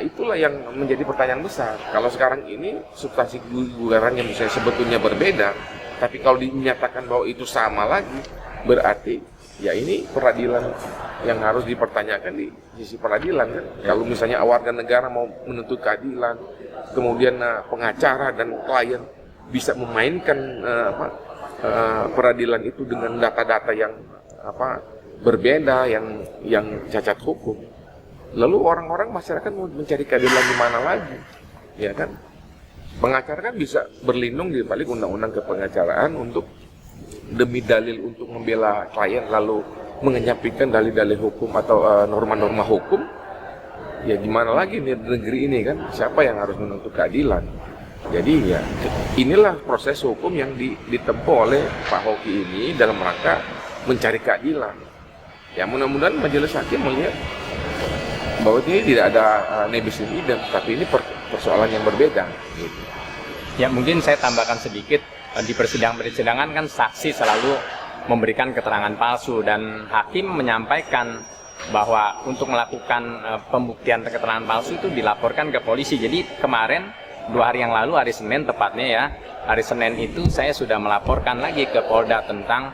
itulah yang menjadi pertanyaan besar. Kalau sekarang ini substansi gugatannya misalnya sebetulnya berbeda, tapi kalau dinyatakan bahwa itu sama lagi, berarti ya ini peradilan yang harus dipertanyakan di sisi peradilan kan. Kalau misalnya warga negara mau menuntut keadilan, kemudian pengacara dan klien bisa memainkan peradilan itu dengan data-data yang berbeda, yang cacat hukum. Lalu orang-orang masyarakat mau mencari keadilan di mana lagi, ya kan? Pengacara kan bisa berlindung di balik undang-undang kepengacaraan untuk demi dalil untuk membela klien, lalu mengenyampingkan dalil-dalil hukum atau norma-norma hukum. Ya gimana lagi di negeri ini kan? Siapa yang harus menuntut keadilan? Jadi ya inilah proses hukum yang ditempuh oleh Pak Hoki ini dalam rangka mencari keadilan. Ya mudah-mudahan majelis hakim melihat bahwa ini tidak ada nebis in idem, tapi ini persoalan yang berbeda. Gitu. Ya mungkin saya tambahkan sedikit, di persidangan kan saksi selalu memberikan keterangan palsu, dan hakim menyampaikan bahwa untuk melakukan pembuktian keterangan palsu itu dilaporkan ke polisi. Jadi kemarin 2 hari yang lalu, hari Senin tepatnya ya, hari Senin itu saya sudah melaporkan lagi ke Polda tentang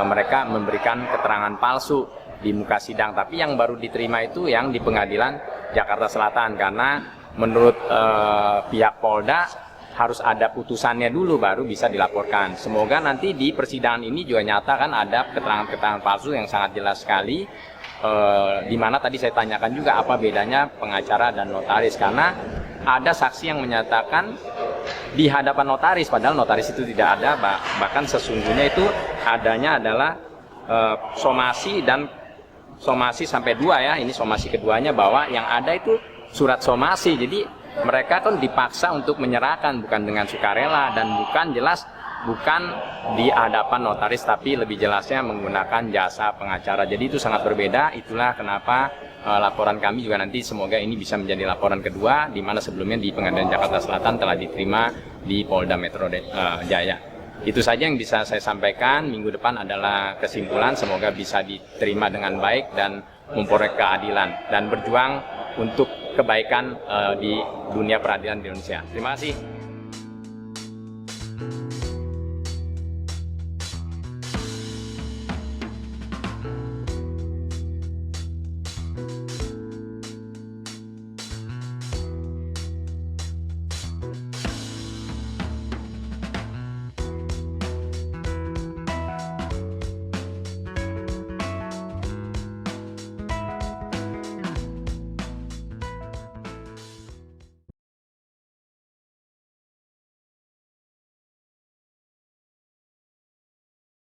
mereka memberikan keterangan palsu di muka sidang, tapi yang baru diterima itu yang di pengadilan Jakarta Selatan, karena menurut pihak Polda harus ada putusannya dulu baru bisa dilaporkan. Semoga nanti di persidangan ini juga nyata kan ada keterangan-keterangan palsu yang sangat jelas sekali, di mana tadi saya tanyakan juga apa bedanya pengacara dan notaris, karena ada saksi yang menyatakan di hadapan notaris, padahal notaris itu tidak ada, bahkan sesungguhnya itu adanya adalah somasi dan somasi sampai 2 ya, ini somasi keduanya, bahwa yang ada itu surat somasi. Jadi mereka kan dipaksa untuk menyerahkan, bukan dengan sukarela, dan bukan di hadapan notaris, tapi lebih jelasnya menggunakan jasa pengacara. Jadi itu sangat berbeda. Itulah kenapa laporan kami juga nanti semoga ini bisa menjadi laporan kedua, di mana sebelumnya di Pengadilan Jakarta Selatan telah diterima di Polda Metro Jaya. Itu saja yang bisa saya sampaikan. Minggu depan adalah kesimpulan, semoga bisa diterima dengan baik dan memperoleh keadilan dan berjuang untuk kebaikan di dunia peradilan di Indonesia. Terima kasih.